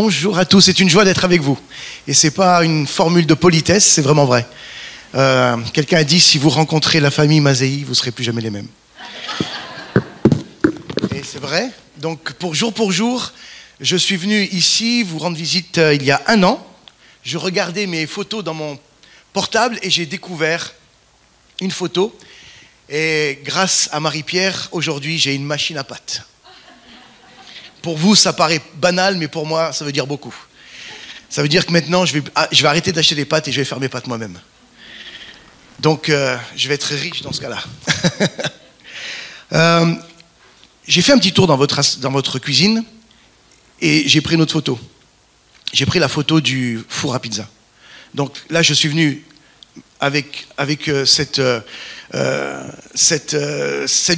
Bonjour à tous, c'est une joie d'être avec vous. Et ce n'est pas une formule de politesse, c'est vraiment vrai. Quelqu'un a dit, si vous rencontrez la famille Mazei, vous ne serez plus jamais les mêmes. Et c'est vrai. Donc pour jour, je suis venu ici vous rendre visite il y a 1 an. Je regardais mes photos dans mon portable et j'ai découvert une photo. Et grâce à Marie-Pierre, aujourd'hui, j'ai une machine à pâtes. Pour vous, ça paraît banal, mais pour moi, ça veut dire beaucoup. Ça veut dire que maintenant, je vais arrêter d'acheter des pâtes et je vais faire mes pâtes moi-même. Donc, je vais être riche dans ce cas-là. J'ai fait un petit tour dans votre cuisine et j'ai pris une autre photo. J'ai pris la photo du four à pizza. Donc là, je suis venu avec cette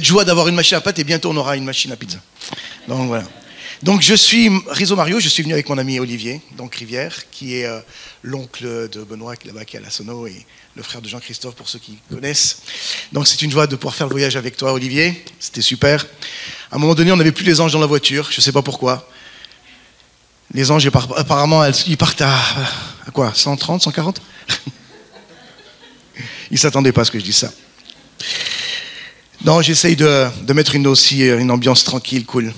joie d'avoir une machine à pâtes et bientôt on aura une machine à pizza. Donc voilà. Donc je suis Rizzo Mario, je suis venu avec mon ami Olivier, donc Rivière, qui est l'oncle de Benoît qui est là-bas, qui est à la Sono, et le frère de Jean-Christophe pour ceux qui connaissent. Donc c'est une joie de pouvoir faire le voyage avec toi, Olivier. C'était super. À un moment donné, on n'avait plus les anges dans la voiture, je ne sais pas pourquoi. Les anges, apparemment, ils partent à quoi, 130, 140 Ils ne s'attendaient pas à ce que je dise ça. Non, j'essaye de mettre une ambiance tranquille, cool.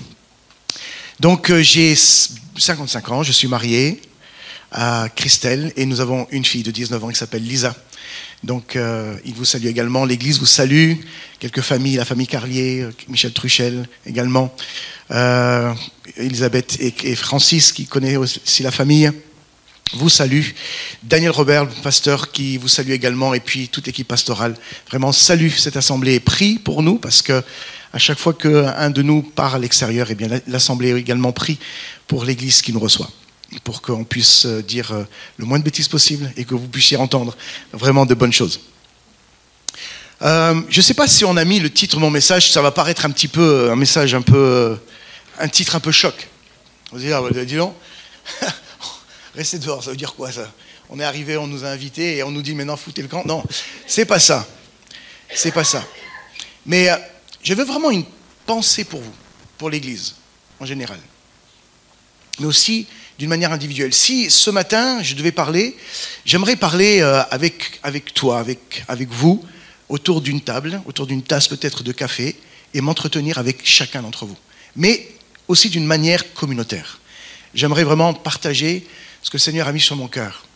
Donc, j'ai 55 ans, je suis marié à Christelle et nous avons une fille de 19 ans qui s'appelle Lisa. Donc, il vous salue également. L'Église vous salue. Quelques familles, la famille Carlier, Michel Truchel également. Elisabeth et Francis, qui connaît aussi la famille, vous salue. Daniel Robert, pasteur, qui vous salue également. Et puis, toute l'équipe pastorale. Vraiment, salue cette assemblée et prie pour nous parce que à chaque fois qu'un de nous part à l'extérieur, eh bien, l'assemblée est également prie pour l'Église qui nous reçoit. Pour qu'on puisse dire le moins de bêtises possible et que vous puissiez entendre vraiment de bonnes choses. Je ne sais pas si on a mis le titre de mon message, ça va paraître un titre un peu choc. Vous allez dire, dis donc, restez dehors, ça veut dire quoi ça? On est arrivé, on nous a invités et on nous dit maintenant foutez le camp. Non, c'est pas ça. C'est pas ça. Mais je veux vraiment une pensée pour vous, pour l'Église en général. Mais aussi d'une manière individuelle. Si ce matin, je devais parler, j'aimerais parler avec toi, avec vous, autour d'une table, autour d'une tasse peut-être de café, et m'entretenir avec chacun d'entre vous. Mais aussi d'une manière communautaire. J'aimerais vraiment partager ce que le Seigneur a mis sur mon cœur.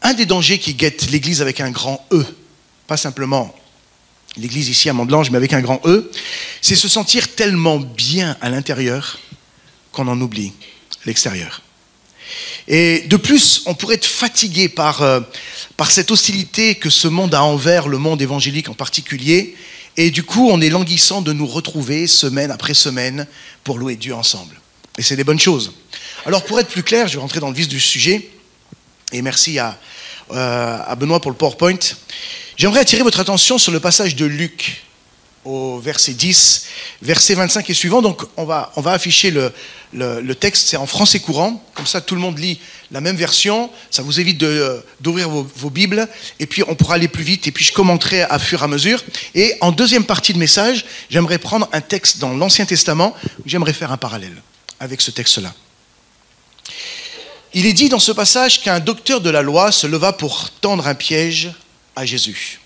Un des dangers qui guette l'Église avec un grand E, pas simplement l'Église ici à Mont-Blanc, mais avec un grand E, c'est se sentir tellement bien à l'intérieur qu'on en oublie l'extérieur. Et de plus, on pourrait être fatigué par cette hostilité que ce monde a envers le monde évangélique en particulier, et du coup, on est languissant de nous retrouver semaine après semaine pour louer Dieu ensemble. Et c'est des bonnes choses. Alors, pour être plus clair, je vais rentrer dans le vif du sujet, et merci à Benoît pour le PowerPoint. J'aimerais attirer votre attention sur le passage de Luc, au verset 10, verset 25 et suivant. Donc, on va afficher le texte, c'est en français courant. Comme ça, tout le monde lit la même version. Ça vous évite d'ouvrir vos Bibles. Et puis, on pourra aller plus vite. Et puis, je commenterai à fur et à mesure. Et en deuxième partie de message, j'aimerais prendre un texte dans l'Ancien Testament où j'aimerais faire un parallèle avec ce texte-là. Il est dit dans ce passage qu'un docteur de la loi se leva pour tendre un piège à Jésus.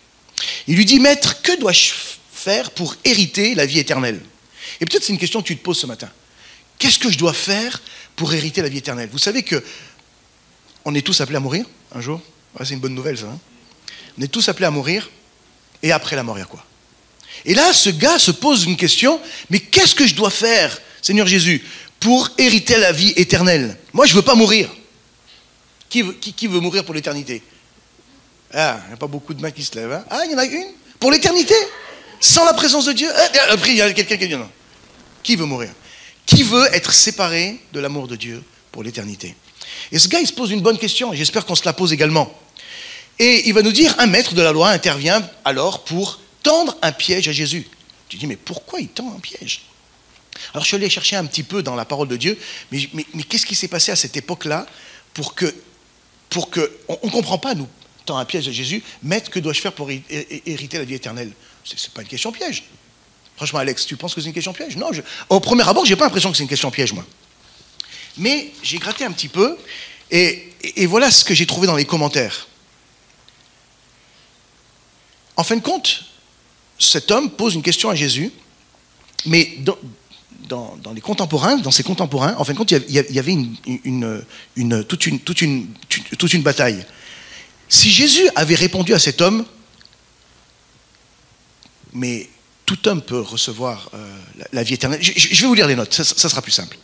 Il lui dit, « Maître, que dois-je faire pour hériter la vie éternelle ?» Et peut-être c'est une question que tu te poses ce matin. Qu'est-ce que je dois faire pour hériter la vie éternelle? Vous savez que on est tous appelés à mourir un jour. Ouais, c'est une bonne nouvelle ça. Hein, on est tous appelés à mourir. Et après la mort, il y a quoi? Et là, ce gars se pose une question. Mais qu'est-ce que je dois faire, Seigneur Jésus, pour hériter la vie éternelle? Moi, je ne veux pas mourir. Qui veut mourir pour l'éternité? Ah, il n'y a pas beaucoup de mains qui se lèvent. Hein? Ah, il y en a une? Pour l'éternité? Sans la présence de Dieu? Après, il y a quelqu'un qui dit non. Qui veut mourir? Qui veut être séparé de l'amour de Dieu pour l'éternité? Et ce gars, il se pose une bonne question, et j'espère qu'on se la pose également. Et il va nous dire, un maître de la loi intervient alors pour tendre un piège à Jésus. Tu dis, mais pourquoi il tend un piège? Alors je suis allé chercher un petit peu dans la parole de Dieu, mais qu'est-ce qui s'est passé à cette époque-là pour que on ne comprend pas, nous, tend un piège à Jésus, maître, que dois-je faire pour hériter la vie éternelle? C'est pas une question piège. Franchement, Alex, tu penses que c'est une question piège? Non, au premier abord, je n'ai pas l'impression que c'est une question piège, moi. Mais j'ai gratté un petit peu, et voilà ce que j'ai trouvé dans les commentaires. En fin de compte, cet homme pose une question à Jésus, mais dans ses contemporains, en fin de compte, il y avait toute une bataille. Si Jésus avait répondu à cet homme, mais tout homme peut recevoir la vie éternelle. Je vais vous lire les notes, ça sera plus simple.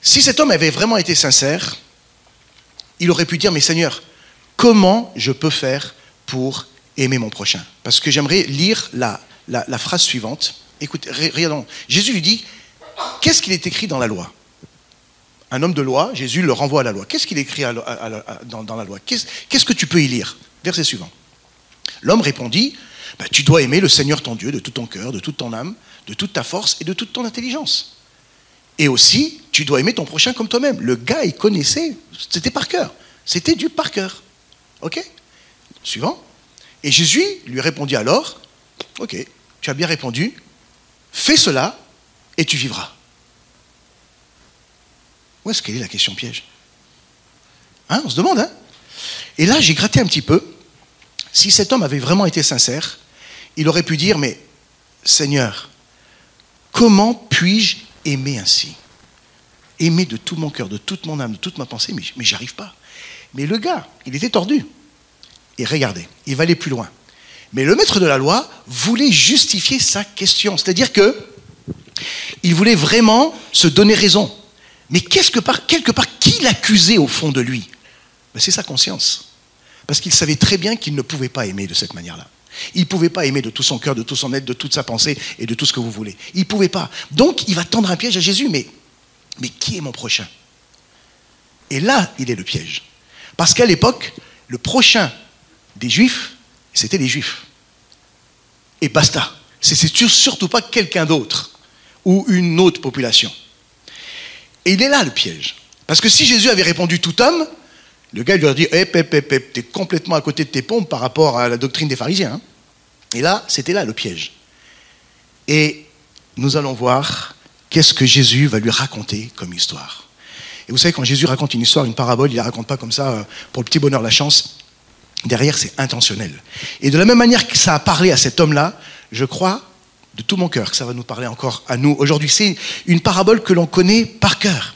Si cet homme avait vraiment été sincère, il aurait pu dire, mais Seigneur, comment je peux faire pour aimer mon prochain? Parce que j'aimerais lire la phrase suivante. Écoutez, regardons. Jésus lui dit, qu'est-ce qu'il est écrit dans la loi? Un homme de loi, Jésus le renvoie à la loi. Qu'est-ce qu'il est écrit dans la loi? Qu'est-ce que tu peux y lire? Verset suivant. L'homme répondit, tu dois aimer le Seigneur ton Dieu de tout ton cœur, de toute ton âme, de toute ta force et de toute ton intelligence. Et aussi, tu dois aimer ton prochain comme toi-même. Le gars, il connaissait, c'était par cœur. C'était du par cœur. Ok? Suivant. Et Jésus lui répondit alors, ok, tu as bien répondu, fais cela et tu vivras. Où est-ce qu'elle est la question piège? On se demande, hein? Et là, j'ai gratté un petit peu. Si cet homme avait vraiment été sincère, il aurait pu dire, mais Seigneur, comment puis-je aimer ainsi? Aimer de tout mon cœur, de toute mon âme, de toute ma pensée, mais j'y arrive pas. Mais le gars, il était tordu. Et regardez, il va aller plus loin. Mais le maître de la loi voulait justifier sa question. C'est-à-dire que il voulait vraiment se donner raison. Mais quelque part, qui l'accusait au fond de lui? C'est sa conscience. Parce qu'il savait très bien qu'il ne pouvait pas aimer de cette manière-là. Il ne pouvait pas aimer de tout son cœur, de tout son être, de toute sa pensée et de tout ce que vous voulez. Il ne pouvait pas. Donc, il va tendre un piège à Jésus. Mais qui est mon prochain? Et là, il est le piège. Parce qu'à l'époque, le prochain des Juifs, c'était les Juifs. Et basta. C'est surtout pas quelqu'un d'autre ou une autre population. Et il est là le piège. Parce que si Jésus avait répondu tout homme, le gars lui aurait dit t'es complètement à côté de tes pompes par rapport à la doctrine des pharisiens. Hein. Et là, c'était là le piège. Et nous allons voir qu'est-ce que Jésus va lui raconter comme histoire. Et vous savez, quand Jésus raconte une histoire, une parabole, il ne la raconte pas comme ça pour le petit bonheur, la chance. Derrière, c'est intentionnel. Et de la même manière que ça a parlé à cet homme-là, je crois de tout mon cœur que ça va nous parler encore à nous. Aujourd'hui, c'est une parabole que l'on connaît par cœur.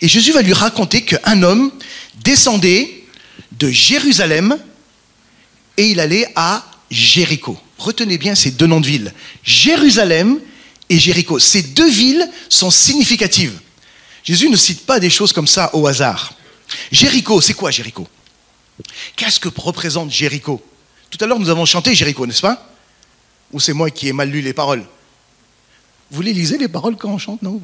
Et Jésus va lui raconter qu'un homme descendait de Jérusalem et il allait à Jéricho. Retenez bien ces deux noms de villes. Jérusalem et Jéricho. Ces deux villes sont significatives. Jésus ne cite pas des choses comme ça au hasard. Jéricho, c'est quoi Jéricho? Qu'est-ce que représente Jéricho? Tout à l'heure, nous avons chanté Jéricho, n'est-ce pas? Ou c'est moi qui ai mal lu les paroles? Vous les lisez les paroles quand on chante, non?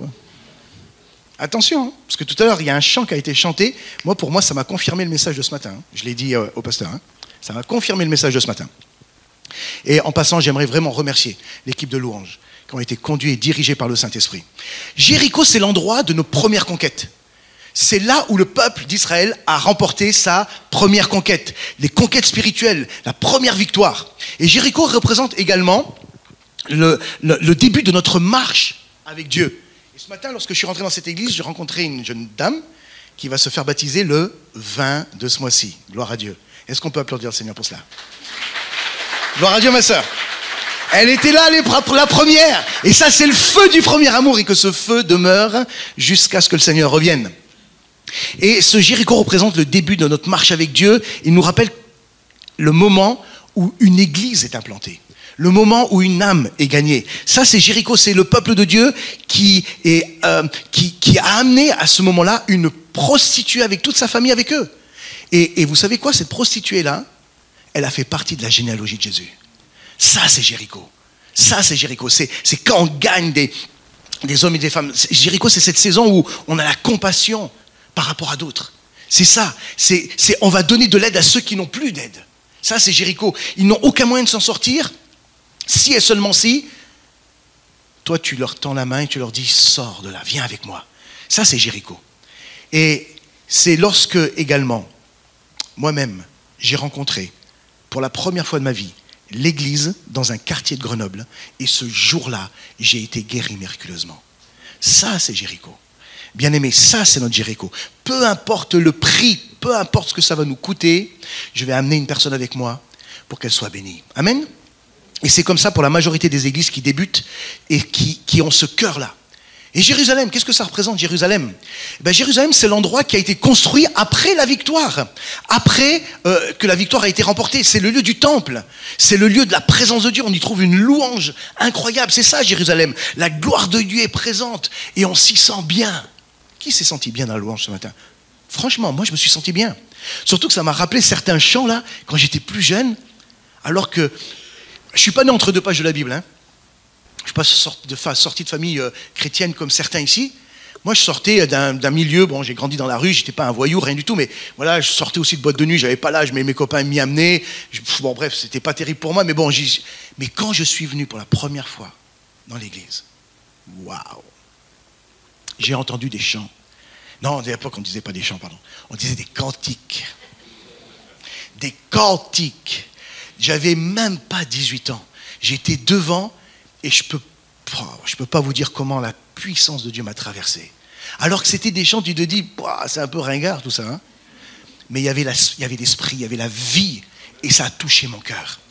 Attention, hein, parce que tout à l'heure, il y a un chant qui a été chanté. Pour moi, ça m'a confirmé le message de ce matin. Hein. Je l'ai dit au pasteur. Hein. Ça m'a confirmé le message de ce matin. Et en passant, j'aimerais vraiment remercier l'équipe de louanges qui ont été conduits et dirigés par le Saint-Esprit. Jéricho, c'est l'endroit de nos premières conquêtes. C'est là où le peuple d'Israël a remporté sa première conquête, les conquêtes spirituelles, la première victoire. Et Jéricho représente également le début de notre marche avec Dieu. Et ce matin, lorsque je suis rentré dans cette église, j'ai rencontré une jeune dame qui va se faire baptiser le 20 de ce mois-ci. Gloire à Dieu. Est-ce qu'on peut applaudir le Seigneur pour cela? Gloire à Dieu, ma sœur. Elle était là pour la première. Et ça, c'est le feu du premier amour. Et que ce feu demeure jusqu'à ce que le Seigneur revienne. Et ce Jéricho représente le début de notre marche avec Dieu. Il nous rappelle le moment où une église est implantée. Le moment où une âme est gagnée. Ça, c'est Jéricho, c'est le peuple de Dieu qui a amené à ce moment-là une prostituée avec toute sa famille avec eux. Et vous savez quoi, cette prostituée-là, elle a fait partie de la généalogie de Jésus. Ça, c'est Jéricho. Ça, c'est Jéricho. C'est quand on gagne des hommes et des femmes. Jéricho, c'est cette saison où on a la compassion par rapport à d'autres. C'est ça. On va donner de l'aide à ceux qui n'ont plus d'aide. Ça, c'est Jéricho. Ils n'ont aucun moyen de s'en sortir. Si et seulement si, toi, tu leur tends la main et tu leur dis, sors de là, viens avec moi. Ça, c'est Jéricho. Et c'est lorsque, également, moi-même, j'ai rencontré, pour la première fois de ma vie, l'église dans un quartier de Grenoble. Et ce jour-là, j'ai été guéri miraculeusement. Ça, c'est Jéricho. Bien-aimé, ça c'est notre Jéricho. Peu importe le prix, peu importe ce que ça va nous coûter, je vais amener une personne avec moi pour qu'elle soit bénie. Amen. Et c'est comme ça pour la majorité des églises qui débutent et qui ont ce cœur-là. Et Jérusalem, qu'est-ce que ça représente, Jérusalem? Jérusalem, c'est l'endroit qui a été construit après la victoire, après que la victoire a été remportée. C'est le lieu du temple, c'est le lieu de la présence de Dieu. On y trouve une louange incroyable. C'est ça, Jérusalem. La gloire de Dieu est présente et on s'y sent bien. Qui s'est senti bien dans la louange ce matin? Franchement, moi, je me suis senti bien. Surtout que ça m'a rappelé certains chants, là, quand j'étais plus jeune, alors que je ne suis pas né entre deux pages de la Bible, hein. Je ne suis pas sorti de famille chrétienne comme certains ici. Moi, je sortais d'un milieu, bon, j'ai grandi dans la rue, je n'étais pas un voyou, rien du tout, mais voilà, je sortais aussi de boîte de nuit, je n'avais pas l'âge, mais mes copains m'y amenaient. Bon, bref, ce n'était pas terrible pour moi, mais bon, mais quand je suis venu pour la première fois dans l'église, waouh, j'ai entendu des chants. Non, à l'époque, on ne disait pas des chants, pardon. On disait des cantiques. Des cantiques. J'avais même pas 18 ans. J'étais devant et je peux pas vous dire comment la puissance de Dieu m'a traversé. Alors que c'était des chants, tu te dis, c'est un peu ringard tout ça, hein, mais il y avait l'esprit, il y avait la vie et ça a touché mon cœur.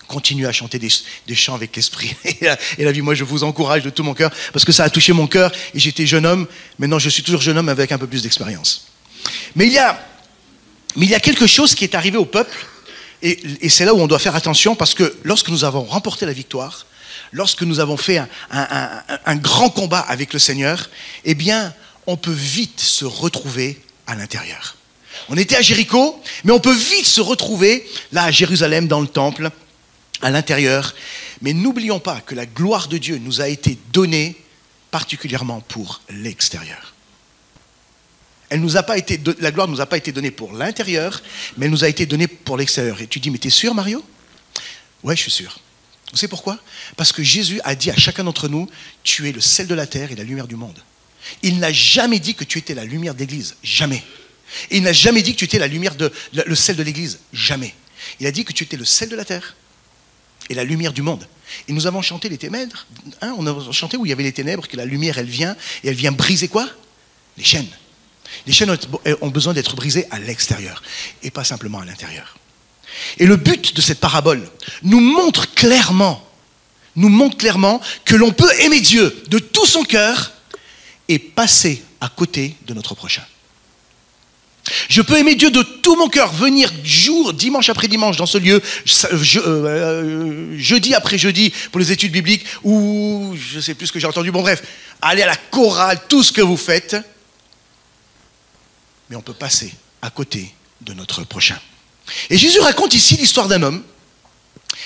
Continuez à chanter des chants avec l'esprit et la vie. Moi, je vous encourage de tout mon cœur parce que ça a touché mon cœur et j'étais jeune homme. Maintenant, je suis toujours jeune homme avec un peu plus d'expérience. Mais il y a quelque chose qui est arrivé au peuple et c'est là où on doit faire attention parce que lorsque nous avons remporté la victoire, lorsque nous avons fait un grand combat avec le Seigneur, eh bien, on peut vite se retrouver à l'intérieur. On était à Jéricho, mais on peut vite se retrouver là à Jérusalem, dans le temple, à l'intérieur. Mais n'oublions pas que la gloire de Dieu nous a été donnée particulièrement pour l'extérieur. La gloire ne nous a pas été donnée pour l'intérieur, mais elle nous a été donnée pour l'extérieur. Et tu dis, mais t'es sûr, Mario? Ouais, je suis sûr. Vous savez pourquoi? Parce que Jésus a dit à chacun d'entre nous, tu es le sel de la terre et la lumière du monde. Il n'a jamais dit que tu étais la lumière de l'église. Jamais. Et il n'a jamais dit que tu étais le sel de l'église. Jamais. Il a dit que tu étais le sel de la terre et la lumière du monde. Et nous avons chanté les ténèbres. Hein, on a chanté où il y avait les ténèbres, que la lumière, elle vient, et elle vient briser quoi? Les chaînes. Les chaînes ont besoin d'être brisées à l'extérieur, et pas simplement à l'intérieur. Et le but de cette parabole nous montre clairement que l'on peut aimer Dieu de tout son cœur et passer à côté de notre prochain. Je peux aimer Dieu de tout mon cœur, venir dimanche après dimanche dans ce lieu, jeudi après jeudi pour les études bibliques, ou je ne sais plus ce que j'ai entendu, bon bref, aller à la chorale, tout ce que vous faites, mais on peut passer à côté de notre prochain. Et Jésus raconte ici l'histoire d'un homme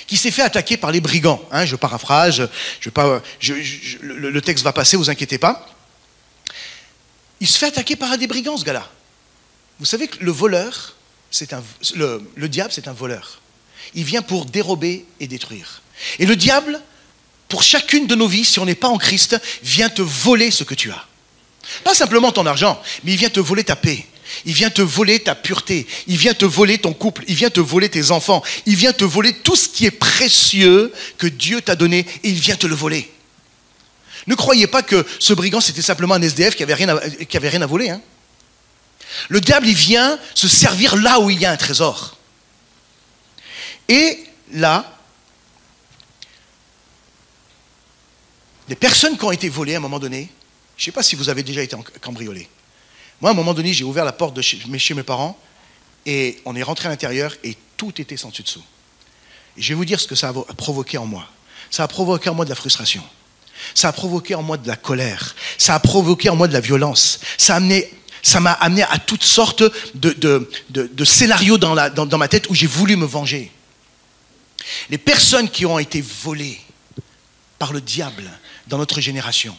qui s'est fait attaquer par les brigands. Hein, je paraphrase, le texte va passer, vous inquiétez pas. Il se fait attaquer par des brigands, ce gars-là. Vous savez que le voleur, le diable, c'est un voleur. Il vient pour dérober et détruire. Et le diable, pour chacune de nos vies, si on n'est pas en Christ, vient te voler ce que tu as. Pas simplement ton argent, mais il vient te voler ta paix. Il vient te voler ta pureté. Il vient te voler ton couple. Il vient te voler tes enfants. Il vient te voler tout ce qui est précieux que Dieu t'a donné et il vient te le voler. Ne croyez pas que ce brigand, c'était simplement un SDF qui avait rien à voler. Hein. Le diable, il vient se servir là où il y a un trésor. Et là, des personnes qui ont été volées à un moment donné, je ne sais pas si vous avez déjà été cambriolé. Moi, à un moment donné, j'ai ouvert la porte de chez mes parents et on est rentré à l'intérieur et tout était sans dessus-dessous. Et je vais vous dire ce que ça a provoqué en moi. Ça a provoqué en moi de la frustration. Ça a provoqué en moi de la colère. Ça a provoqué en moi de la violence. Ça m'a amené à toutes sortes de scénarios dans ma tête où j'ai voulu me venger. Les personnes qui ont été volées par le diable dans notre génération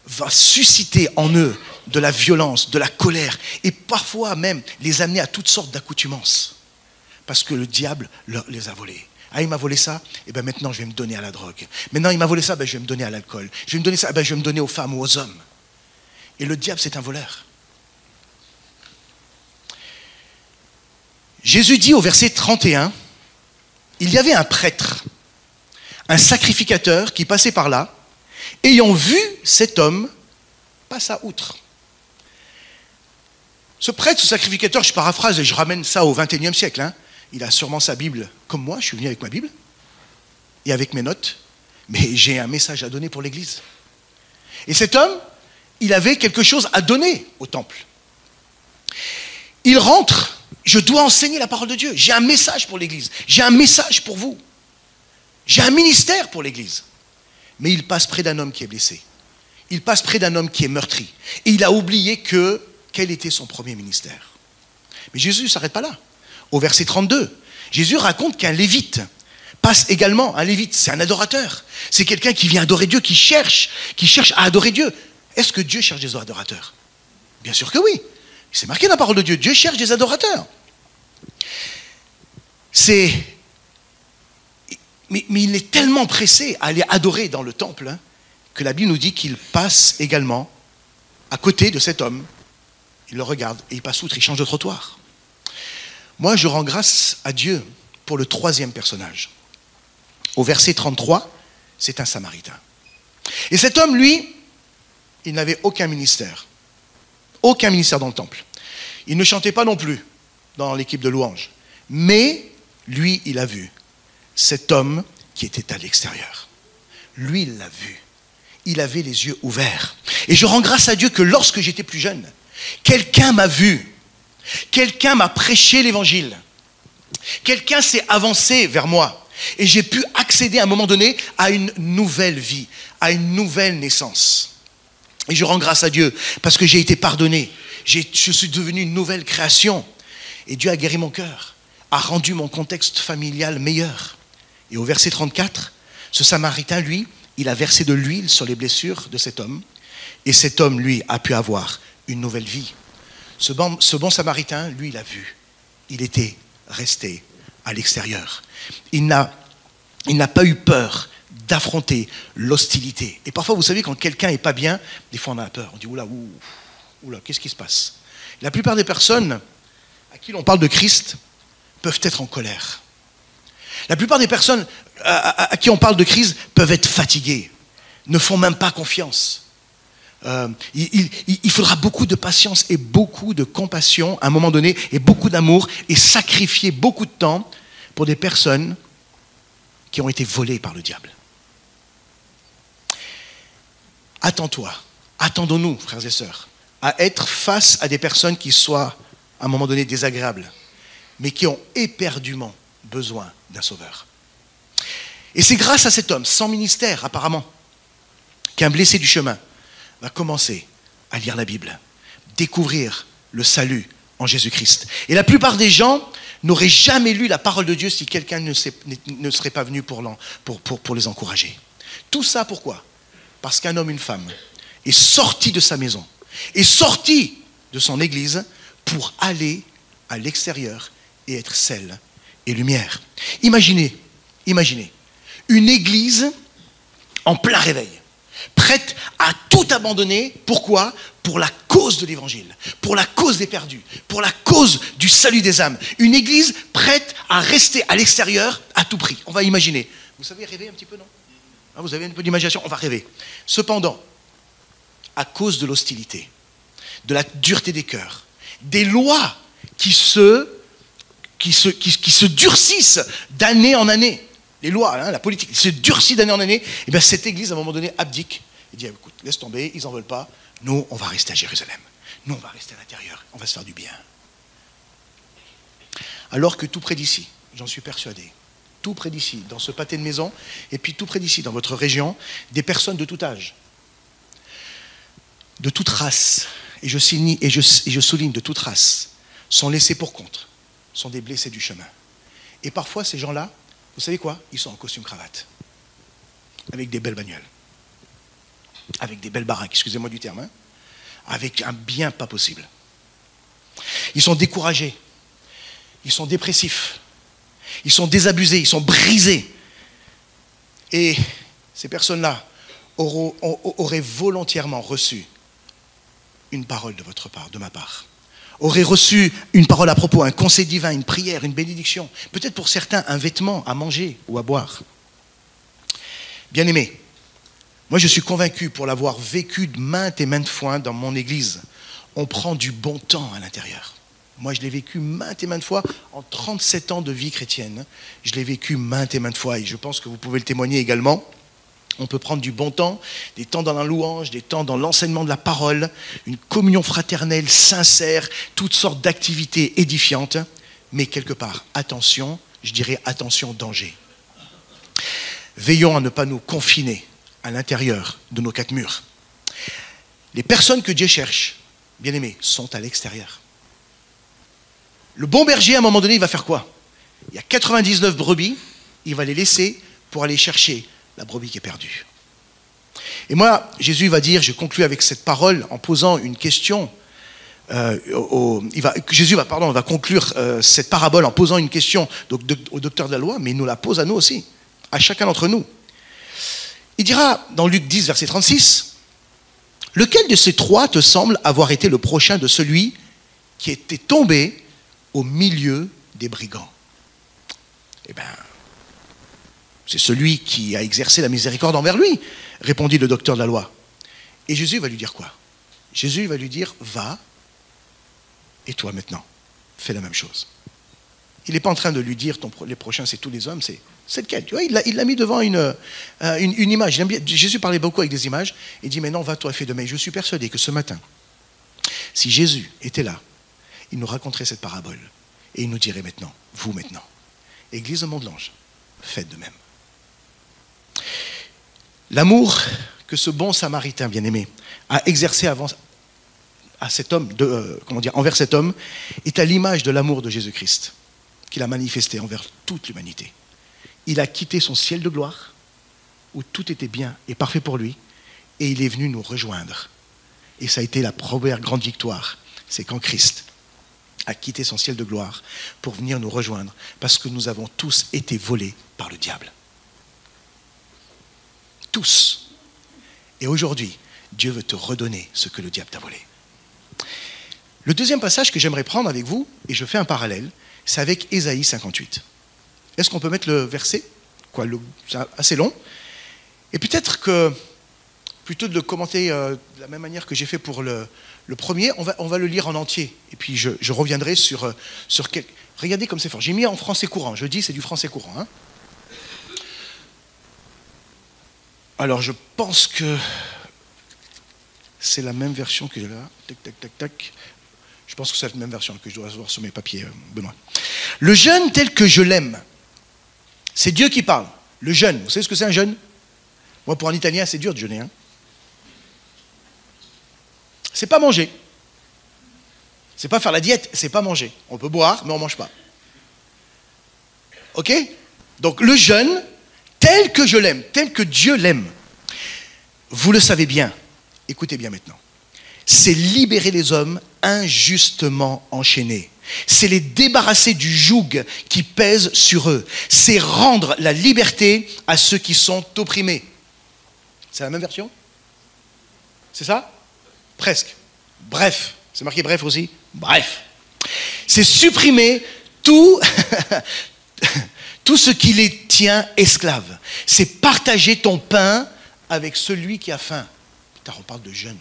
va susciter en eux de la violence, de la colère et parfois même les amener à toutes sortes d'accoutumances parce que le diable les a volés. Ah, il m'a volé ça, et bien maintenant je vais me donner à la drogue. Maintenant il m'a volé ça, je vais me donner à l'alcool. Je vais me donner ça, je vais me donner aux femmes ou aux hommes. Et le diable, c'est un voleur. Jésus dit au verset 31, il y avait un prêtre, un sacrificateur qui passait par là. Ayant vu cet homme, passa outre. Ce prêtre, ce sacrificateur, je paraphrase et je ramène ça au XXIe siècle. Hein. Il a sûrement sa Bible comme moi, je suis venu avec ma Bible et avec mes notes, mais j'ai un message à donner pour l'Église. Et cet homme, il avait quelque chose à donner au temple. Il rentre, je dois enseigner la parole de Dieu, j'ai un message pour l'Église, j'ai un message pour vous, j'ai un ministère pour l'Église. Mais il passe près d'un homme qui est blessé, il passe près d'un homme qui est meurtri, et il a oublié quel était son premier ministère. Mais Jésus ne s'arrête pas là. Au verset 32, Jésus raconte qu'un lévite passe également. Un lévite, c'est un adorateur. C'est quelqu'un qui vient adorer Dieu, qui cherche à adorer Dieu. Est-ce que Dieu cherche des adorateurs? Bien sûr que oui. C'est marqué dans la parole de Dieu. Dieu cherche des adorateurs. Mais il est tellement pressé à aller adorer dans le temple hein, que la Bible nous dit qu'il passe également à côté de cet homme. Il le regarde et il passe outre, il change de trottoir. Moi, je rends grâce à Dieu pour le troisième personnage. Au verset 33, c'est un Samaritain. Et cet homme, lui, il n'avait aucun ministère. Aucun ministère dans le temple. Il ne chantait pas non plus dans l'équipe de louanges. Mais, lui, il a vu cet homme qui était à l'extérieur. Lui, il l'a vu. Il avait les yeux ouverts. Et je rends grâce à Dieu que lorsque j'étais plus jeune, quelqu'un m'a vu. Quelqu'un m'a prêché l'évangile. Quelqu'un s'est avancé vers moi. Et j'ai pu accéder à un moment donné à une nouvelle vie, à une nouvelle naissance. Et je rends grâce à Dieu parce que j'ai été pardonné. Je suis devenu une nouvelle création. Et Dieu a guéri mon cœur, a rendu mon contexte familial meilleur. Et au verset 34, ce Samaritain, lui, il a versé de l'huile sur les blessures de cet homme. Et cet homme, lui, a pu avoir une nouvelle vie. Ce bon Samaritain, lui, il a vu. Il était resté à l'extérieur. Il n'a pas eu peur d'affronter l'hostilité. Et parfois, vous savez, quand quelqu'un n'est pas bien, des fois on a peur. On dit, oula, qu'est-ce qui se passe? La plupart des personnes à qui l'on parle de Christ peuvent être en colère. La plupart des personnes à qui on parle de Christ peuvent être fatiguées, ne font même pas confiance. Il faudra beaucoup de patience et beaucoup de compassion à un moment donné, et beaucoup d'amour, et sacrifier beaucoup de temps pour des personnes qui ont été volées par le diable. Attendons-nous, frères et sœurs, à être face à des personnes qui soient à un moment donné désagréables, mais qui ont éperdument besoin d'un sauveur. Et c'est grâce à cet homme, sans ministère apparemment, qu'un blessé du chemin va commencer à lire la Bible, découvrir le salut en Jésus-Christ. Et la plupart des gens n'auraient jamais lu la parole de Dieu si quelqu'un ne serait pas venu pour les encourager. Tout ça pourquoi? Parce qu'un homme, une femme, est sorti de sa maison, est sorti de son église pour aller à l'extérieur et être sel et lumière. Imaginez une église en plein réveil, prête à tout abandonner. Pourquoi? Pour la cause de l'évangile, pour la cause des perdus, pour la cause du salut des âmes. Une église prête à rester à l'extérieur à tout prix. On va imaginer. Vous savez rêver un petit peu, non? Vous avez un peu d'imagination? On va rêver. Cependant, à cause de l'hostilité, de la dureté des cœurs, des lois qui se durcissent d'année en année, les lois, la politique, se durcit d'année en année, et bien cette église, à un moment donné, abdique et dit, écoute, laisse tomber, ils n'en veulent pas, nous, on va rester à Jérusalem. Nous, on va rester à l'intérieur, on va se faire du bien. Alors que tout près d'ici, j'en suis persuadé, tout près d'ici, dans ce pâté de maison, et puis tout près d'ici, dans votre région, des personnes de tout âge, de toute race, et je souligne de toute race, sont laissés pour compte, sont des blessés du chemin. Et parfois, ces gens-là, vous savez quoi? Ils sont en costume cravate, avec des belles bagnoles, avec des belles baraques, excusez-moi du terme, avec un bien pas possible. Ils sont découragés, ils sont dépressifs, ils sont désabusés, ils sont brisés. Et ces personnes-là auraient volontairement reçu une parole de votre part, de ma part. Auraient reçu une parole à propos, un conseil divin, une prière, une bénédiction. Peut-être pour certains, un vêtement à manger ou à boire. Bien-aimés, moi je suis convaincu, pour l'avoir vécu de maintes et maintes fois dans mon église, on prend du bon temps à l'intérieur. Moi, je l'ai vécu maintes et maintes fois, en 37 ans de vie chrétienne. Je l'ai vécu maintes et maintes fois, et je pense que vous pouvez le témoigner également. On peut prendre du bon temps, des temps dans la louange, des temps dans l'enseignement de la parole, une communion fraternelle, sincère, toutes sortes d'activités édifiantes. Mais quelque part, attention, je dirais attention, danger. Veillons à ne pas nous confiner à l'intérieur de nos quatre murs. Les personnes que Dieu cherche, bien aimés, sont à l'extérieur. Le bon berger, à un moment donné, il va faire quoi? Il y a 99 brebis, il va les laisser pour aller chercher la brebis qui est perdue. Et moi, Jésus va dire, je conclus avec cette parole en posant une question. Jésus va conclure cette parabole en posant une question au docteur de la loi, mais il nous la pose à nous aussi, à chacun d'entre nous. Il dira dans Luc 10, verset 36, « Lequel de ces trois te semble avoir été le prochain de celui qui était tombé au milieu des brigands ?» Eh bien, c'est celui qui a exercé la miséricorde envers lui, répondit le docteur de la loi. Et Jésus va lui dire quoi? Jésus va lui dire, va, et toi maintenant, fais la même chose. Il n'est pas en train de lui dire, les prochains c'est tous les hommes, c'est lequel? Tu vois, il l'a mis devant une image. Jésus parlait beaucoup avec des images, et dit, maintenant va toi, fais de même. Je suis persuadé que ce matin, si Jésus était là, il nous raconterait cette parabole, et il nous dirait maintenant, vous maintenant, Église de Mont-de-l'Ange, faites de même. L'amour que ce bon samaritain bien-aimé a exercé envers cet homme est à l'image de l'amour de Jésus-Christ qu'il a manifesté envers toute l'humanité. Il a quitté son ciel de gloire où tout était bien et parfait pour lui et il est venu nous rejoindre. Et ça a été la première grande victoire, c'est quand Christ a quitté son ciel de gloire pour venir nous rejoindre parce que nous avons tous été volés par le diable. Tous. Et aujourd'hui, Dieu veut te redonner ce que le diable t'a volé. Le deuxième passage que j'aimerais prendre avec vous, et je fais un parallèle, c'est avec Ésaïe 58. Est-ce qu'on peut mettre le verset? C'est assez long. Et peut-être que, plutôt de le commenter de la même manière que j'ai fait pour le premier, on va le lire en entier. Et puis je reviendrai sur quelques... Regardez comme c'est fort. J'ai mis en français courant. Je dis c'est du français courant. Hein. Alors, je pense que c'est la même version que j'ai là. Tac, tac, tac, tac. Je pense que c'est la même version que je dois avoir sur mes papiers, Benoît. Le jeûne tel que je l'aime, c'est Dieu qui parle. Le jeûne, vous savez ce que c'est un jeûne? Moi, pour un Italien, c'est dur de jeûner. Hein. C'est pas manger. C'est pas faire la diète, c'est pas manger. On peut boire, mais on ne mange pas. Ok? Donc, le jeûne, tel que je l'aime, tel que Dieu l'aime, vous le savez bien, écoutez bien maintenant, c'est libérer les hommes injustement enchaînés. C'est les débarrasser du joug qui pèse sur eux. C'est rendre la liberté à ceux qui sont opprimés. C'est la même version? C'est ça? Presque. Bref. C'est marqué bref aussi? Bref. C'est supprimer tout... tout ce qui les tient esclaves. C'est partager ton pain avec celui qui a faim. Putain, on parle de jeûne.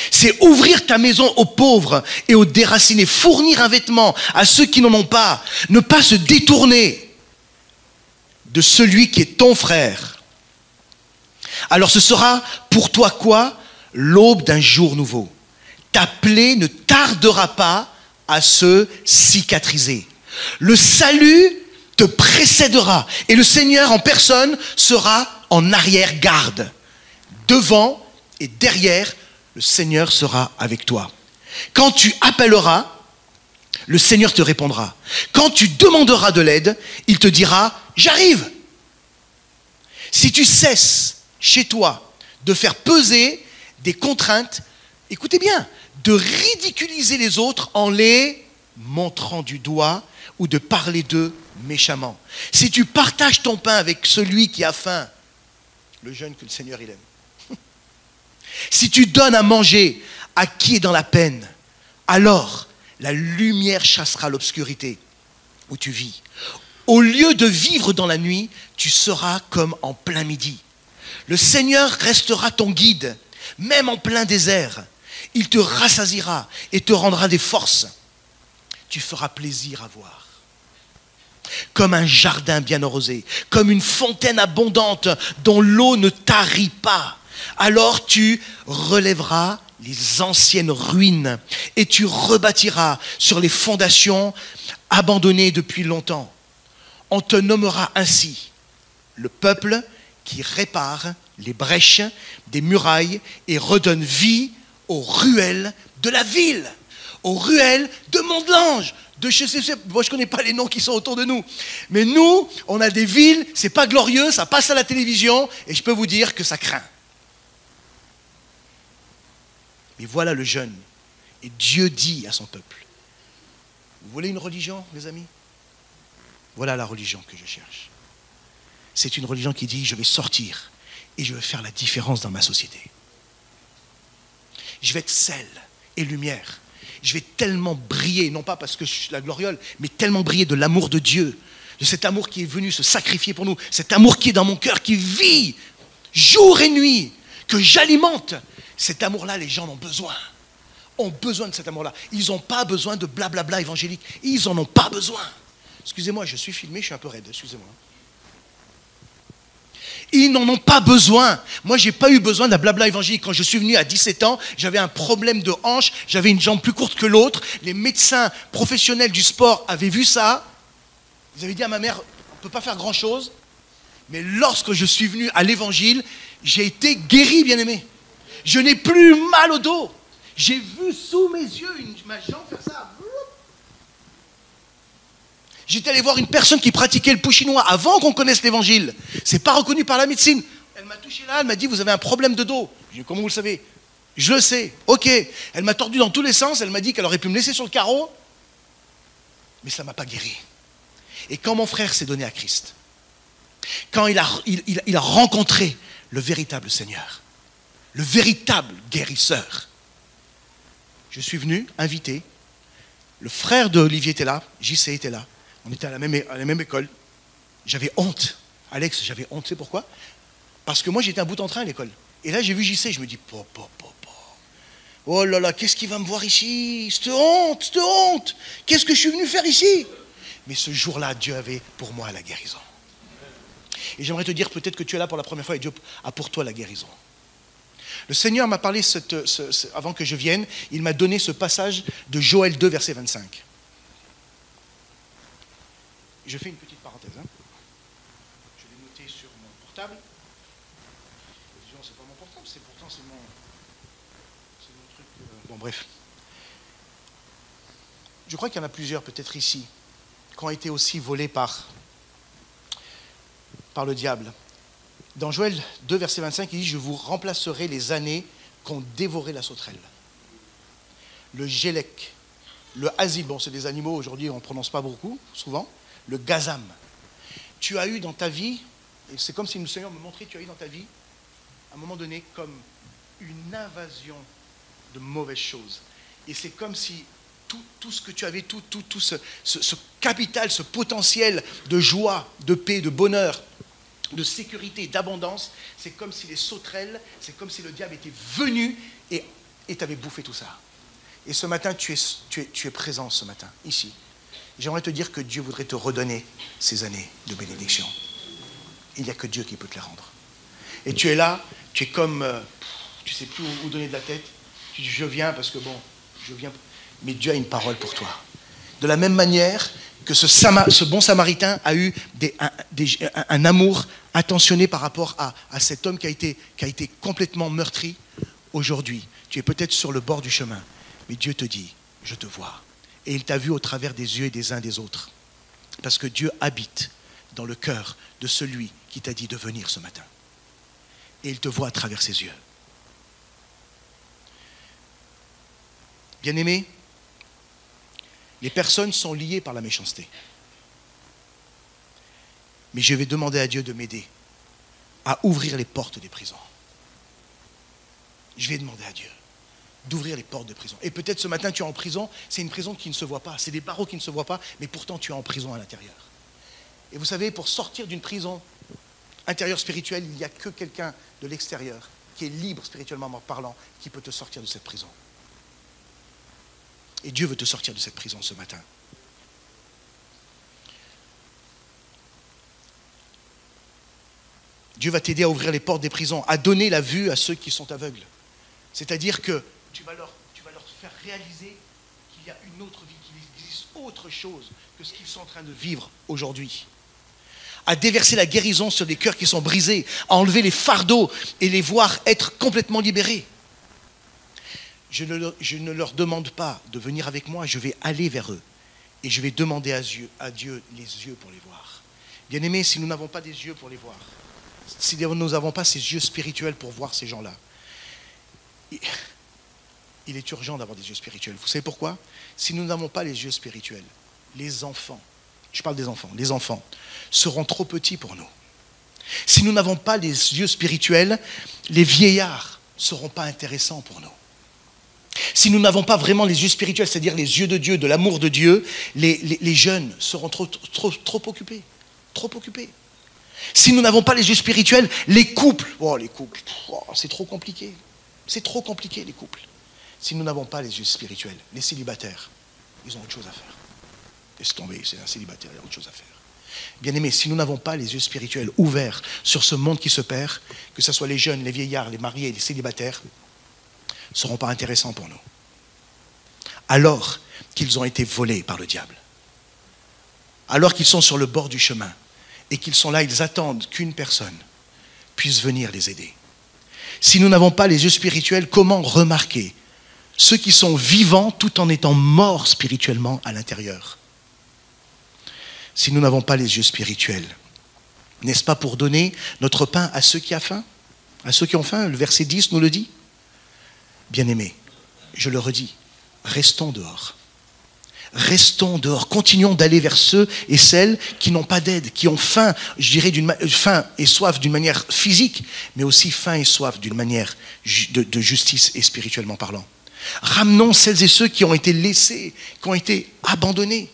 C'est ouvrir ta maison aux pauvres et aux déracinés. Fournir un vêtement à ceux qui n'en ont pas. Ne pas se détourner de celui qui est ton frère. Alors ce sera pour toi quoi? L'aube d'un jour nouveau. Ta plaie ne tardera pas à se cicatriser. Le salut te précédera et le Seigneur en personne sera en arrière-garde. Devant et derrière, le Seigneur sera avec toi. Quand tu appelleras, le Seigneur te répondra. Quand tu demanderas de l'aide, il te dira « J'arrive !» Si tu cesses chez toi de faire peser des contraintes, écoutez bien, de ridiculiser les autres en les montrant du doigt ou de parler d'eux méchamment. Si tu partages ton pain avec celui qui a faim, le jeûne que le Seigneur il aime. Si tu donnes à manger à qui est dans la peine, alors la lumière chassera l'obscurité où tu vis. Au lieu de vivre dans la nuit, tu seras comme en plein midi. Le Seigneur restera ton guide. même en plein désert. Il te rassasiera et te rendra des forces. Tu feras plaisir à voir. Comme un jardin bien arrosé, comme une fontaine abondante dont l'eau ne tarit pas. Alors tu relèveras les anciennes ruines et tu rebâtiras sur les fondations abandonnées depuis longtemps. On te nommera ainsi le peuple qui répare les brèches des murailles et redonne vie aux ruelles de la ville, aux ruelles de Mont-de-l'Ange. Moi, je ne connais pas les noms qui sont autour de nous. Mais nous, on a des villes, c'est pas glorieux, ça passe à la télévision, et je peux vous dire que ça craint. Mais voilà le jeûne. Et Dieu dit à son peuple, vous voulez une religion, les amis? Voilà la religion que je cherche. C'est une religion qui dit, je vais sortir et je vais faire la différence dans ma société. Je vais être sel et lumière. Je vais tellement briller, non pas parce que je suis la gloriole, mais tellement briller de l'amour de Dieu, de cet amour qui est venu se sacrifier pour nous, cet amour qui est dans mon cœur, qui vit jour et nuit, que j'alimente. Cet amour-là, les gens en ont besoin. Ont besoin de cet amour-là. Ils n'ont pas besoin de blablabla évangélique. Ils n'en ont pas besoin. Excusez-moi, je suis filmé, je suis un peu raide, excusez-moi. Ils n'en ont pas besoin. Moi, je n'ai pas eu besoin d'un blabla évangélique. Quand je suis venu à 17 ans, j'avais un problème de hanche, j'avais une jambe plus courte que l'autre. Les médecins professionnels du sport avaient vu ça. Ils avaient dit à ma mère, on ne peut pas faire grand-chose. Mais lorsque je suis venu à l'évangile, j'ai été guéri, bien-aimé. Je n'ai plus mal au dos. J'ai vu sous mes yeux ma jambe faire ça. J'étais allé voir une personne qui pratiquait le pouchinois avant qu'on connaisse l'évangile. C'est pas reconnu par la médecine. Elle m'a touché là, elle m'a dit, vous avez un problème de dos. J'ai dit, comment vous le savez? Je le sais, ok. Elle m'a tordu dans tous les sens, elle m'a dit qu'elle aurait pu me laisser sur le carreau. Mais ça ne m'a pas guéri. Et quand mon frère s'est donné à Christ, quand il a rencontré le véritable Seigneur, le véritable guérisseur, je suis venu inviter. Le frère d'Olivier était là, JC était là. On était à la même école. J'avais honte. Alex, j'avais honte. Tu sais pourquoi? Parce que moi, j'étais un bout en train à l'école. Et là, j'ai vu JC, je me dis, oh là là, qu'est-ce qu'il va me voir ici? Cette honte. Qu'est-ce que je suis venu faire ici? Mais ce jour-là, Dieu avait pour moi la guérison. Et j'aimerais te dire, peut-être que tu es là pour la première fois et Dieu a pour toi la guérison. Le Seigneur m'a parlé, avant que je vienne, il m'a donné ce passage de Joël 2, verset 25. Je fais une petite parenthèse. Je l'ai noté sur mon portable. C'est pas mon portable, c'est mon truc. Bon, bref. Je crois qu'il y en a plusieurs, peut-être ici, qui ont été aussi volés par le diable. Dans Joël 2, verset 25, il dit « Je vous remplacerai les années qu'ont dévoré la sauterelle. » Le gélec, le asile, bon, c'est des animaux, aujourd'hui, on ne prononce pas beaucoup, souvent. Le gazam. Tu as eu dans ta vie, et c'est comme si le Seigneur me montrait, tu as eu dans ta vie, à un moment donné, comme une invasion de mauvaises choses. Et c'est comme si tout ce que tu avais, tout ce capital, ce potentiel de joie, de paix, de bonheur, de sécurité, d'abondance, c'est comme si les sauterelles, c'est comme si le diable était venu et t'avait bouffé tout ça. Et ce matin, tu es présent ce matin, ici. J'aimerais te dire que Dieu voudrait te redonner ces années de bénédiction. Il n'y a que Dieu qui peut te les rendre. Et tu es là, tu es comme, tu ne sais plus où donner de la tête. Tu dis, je viens parce que bon, je viens. Mais Dieu a une parole pour toi. De la même manière que ce bon samaritain a eu un amour attentionné par rapport à cet homme qui a été complètement meurtri. Aujourd'hui, tu es peut-être sur le bord du chemin, mais Dieu te dit, je te vois. Et il t'a vu au travers des yeux et des uns des autres. Parce que Dieu habite dans le cœur de celui qui t'a dit de venir ce matin. Et il te voit à travers ses yeux. Bien-aimés, les personnes sont liées par la méchanceté. Mais je vais demander à Dieu de m'aider à ouvrir les portes des prisons. Je vais demander à Dieu d'ouvrir les portes de prison. Et peut-être ce matin tu es en prison, c'est une prison qui ne se voit pas, c'est des barreaux qui ne se voient pas, mais pourtant tu es en prison à l'intérieur. Et vous savez, pour sortir d'une prison intérieure spirituelle, il n'y a que quelqu'un de l'extérieur qui est libre spirituellement parlant, qui peut te sortir de cette prison. Et Dieu veut te sortir de cette prison ce matin. Dieu va t'aider à ouvrir les portes des prisons, à donner la vue à ceux qui sont aveugles. C'est-à-dire que tu vas leur faire réaliser qu'il y a une autre vie, qu'il existe autre chose que ce qu'ils sont en train de vivre aujourd'hui. À déverser la guérison sur des cœurs qui sont brisés, à enlever les fardeaux et les voir être complètement libérés. Je ne leur demande pas de venir avec moi, je vais aller vers eux et je vais demander à Dieu les yeux pour les voir. Bien-aimés, si nous n'avons pas des yeux pour les voir, si nous n'avons pas ces yeux spirituels pour voir ces gens-là, il est urgent d'avoir des yeux spirituels. Vous savez pourquoi? Si nous n'avons pas les yeux spirituels, les enfants, je parle des enfants, les enfants seront trop petits pour nous. Si nous n'avons pas les yeux spirituels, les vieillards ne seront pas intéressants pour nous. Si nous n'avons pas vraiment les yeux spirituels, c'est-à-dire les yeux de Dieu, de l'amour de Dieu, les jeunes seront trop occupés. Trop occupés. Si nous n'avons pas les yeux spirituels, les couples, c'est trop compliqué. C'est trop compliqué, les couples. Si nous n'avons pas les yeux spirituels, les célibataires, ils ont autre chose à faire. Laisse tomber, c'est un célibataire, il y a autre chose à faire. Bien-aimés, si nous n'avons pas les yeux spirituels ouverts sur ce monde qui se perd, que ce soit les jeunes, les vieillards, les mariés, les célibataires, ne seront pas intéressants pour nous. Alors qu'ils ont été volés par le diable. Alors qu'ils sont sur le bord du chemin. Et qu'ils sont là, ils attendent qu'une personne puisse venir les aider. Si nous n'avons pas les yeux spirituels, comment remarquer ceux qui sont vivants tout en étant morts spirituellement à l'intérieur? Si nous n'avons pas les yeux spirituels, n'est-ce pas pour donner notre pain à ceux qui ont faim? À ceux qui ont faim, le verset 10 nous le dit. Bien-aimés, je le redis, restons dehors. Restons dehors, continuons d'aller vers ceux et celles qui n'ont pas d'aide, qui ont faim, je dirais faim et soif d'une manière physique, mais aussi faim et soif d'une manière de justice et spirituellement parlant. Ramenons celles et ceux qui ont été laissés, qui ont été abandonnés.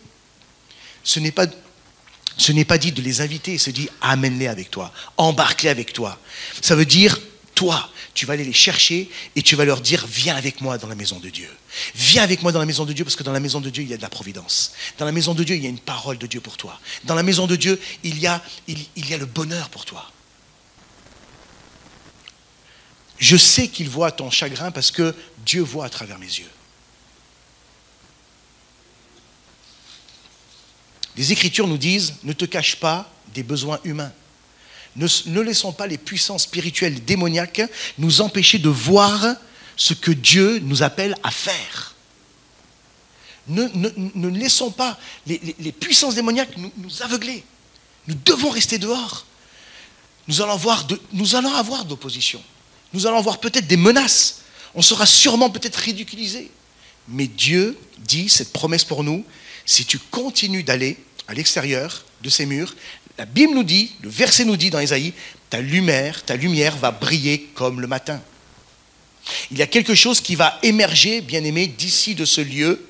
Ce n'est pas dit de les inviter, se dit amène-les avec toi, embarque-les avec toi. Ça veut dire, toi, tu vas aller les chercher et tu vas leur dire viens avec moi dans la maison de Dieu. Viens avec moi dans la maison de Dieu parce que dans la maison de Dieu, il y a de la providence. Dans la maison de Dieu, il y a une parole de Dieu pour toi. Dans la maison de Dieu, il y a le bonheur pour toi. Je sais qu'il voit ton chagrin parce que Dieu voit à travers mes yeux. Les Écritures nous disent ne te cache pas des besoins humains. Ne laissons pas les puissances spirituelles démoniaques nous empêcher de voir ce que Dieu nous appelle à faire. Ne laissons pas les puissances démoniaques nous aveugler. Nous devons rester dehors. Nous allons avoir de l'opposition. Nous allons avoir peut-être des menaces. On sera sûrement peut-être ridiculisé. Mais Dieu dit cette promesse pour nous, si tu continues d'aller à l'extérieur de ces murs, la Bible nous dit, le verset nous dit dans Ésaïe, ta lumière va briller comme le matin. Il y a quelque chose qui va émerger, bien-aimés, d'ici de ce lieu.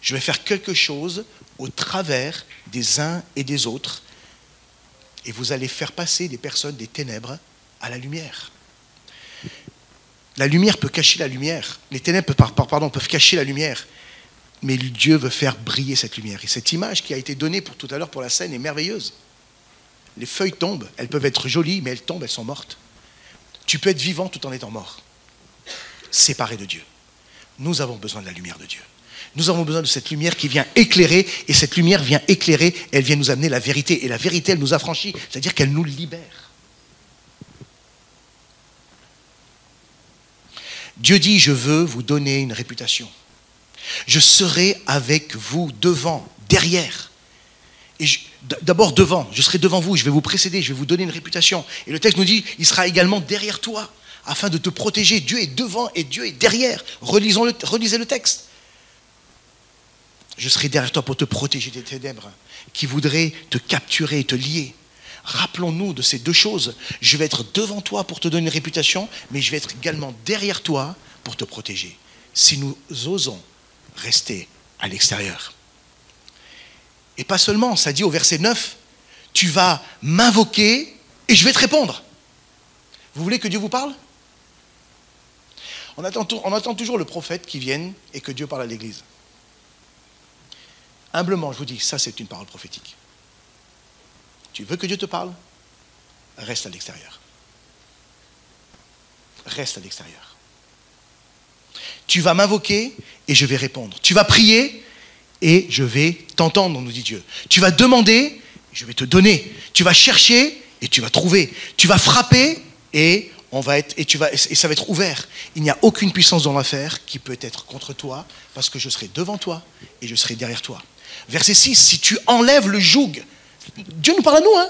Je vais faire quelque chose au travers des uns et des autres. Et vous allez faire passer des personnes des ténèbres à la lumière. La lumière peut cacher la lumière. Les ténèbres peuvent cacher la lumière. Mais Dieu veut faire briller cette lumière. Et cette image qui a été donnée pour tout à l'heure pour la scène est merveilleuse. Les feuilles tombent, elles peuvent être jolies, mais elles tombent, elles sont mortes. Tu peux être vivant tout en étant mort, séparé de Dieu. Nous avons besoin de la lumière de Dieu. Nous avons besoin de cette lumière qui vient éclairer, et cette lumière vient éclairer, elle vient nous amener la vérité. Et la vérité, elle nous affranchit, c'est-à-dire qu'elle nous libère. Dieu dit, je veux vous donner une réputation. Je serai avec vous devant, derrière. Et d'abord devant, je serai devant vous, je vais vous précéder, je vais vous donner une réputation. Et le texte nous dit, il sera également derrière toi, afin de te protéger. Dieu est devant et Dieu est derrière. Relisez le texte. Je serai derrière toi pour te protéger des ténèbres qui voudraient te capturer et te lier. Rappelons-nous de ces deux choses. Je vais être devant toi pour te donner une réputation, mais je vais être également derrière toi pour te protéger. Si nous osons rester à l'extérieur. Et pas seulement, ça dit au verset 9, tu vas m'invoquer et je vais te répondre. Vous voulez que Dieu vous parle? On attend toujours le prophète qui vienne et que Dieu parle à l'Église. Humblement, je vous dis, ça c'est une parole prophétique. Tu veux que Dieu te parle? Reste à l'extérieur. Reste à l'extérieur. Tu vas m'invoquer et je vais répondre. Tu vas prier et je vais t'entendre, nous dit Dieu. Tu vas demander et je vais te donner. Tu vas chercher et tu vas trouver. Tu vas frapper et ça va être ouvert. Il n'y a aucune puissance dans l'affaire qui peut être contre toi parce que je serai devant toi et je serai derrière toi. Verset 6, si tu enlèves le joug, Dieu nous parle à nous, hein,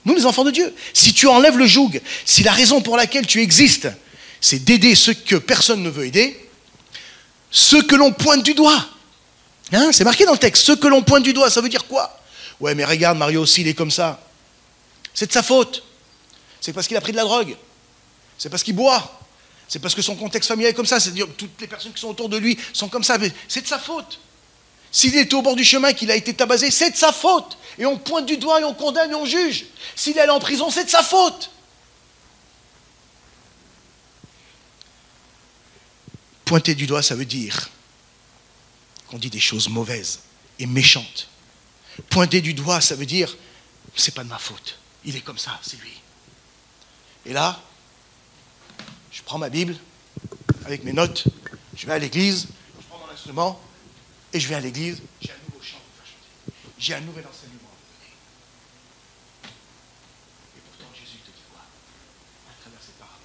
nous les enfants de Dieu. Si tu enlèves le joug, si la raison pour laquelle tu existes, c'est d'aider ceux que personne ne veut aider, ceux que l'on pointe du doigt. Hein, c'est marqué dans le texte, ceux que l'on pointe du doigt, ça veut dire quoi? Ouais, mais regarde, Mario aussi, il est comme ça. C'est de sa faute. C'est parce qu'il a pris de la drogue. C'est parce qu'il boit. C'est parce que son contexte familial est comme ça. C'est-à-dire que toutes les personnes qui sont autour de lui sont comme ça. Mais c'est de sa faute. S'il était au bord du chemin, qu'il a été tabassé, c'est de sa faute. Et on pointe du doigt et on condamne et on juge. S'il est allé en prison, c'est de sa faute. Pointer du doigt, ça veut dire qu'on dit des choses mauvaises et méchantes. Pointer du doigt, ça veut dire c'est pas de ma faute. Il est comme ça, c'est lui. Et là, je prends ma Bible avec mes notes, je vais à l'église, je prends mon instrument et je vais à l'église. J'ai un nouveau chant à faire chanter. J'ai un nouvel enseignement à vous donner. Et pourtant, Jésus te dit quoi à travers cette parabole?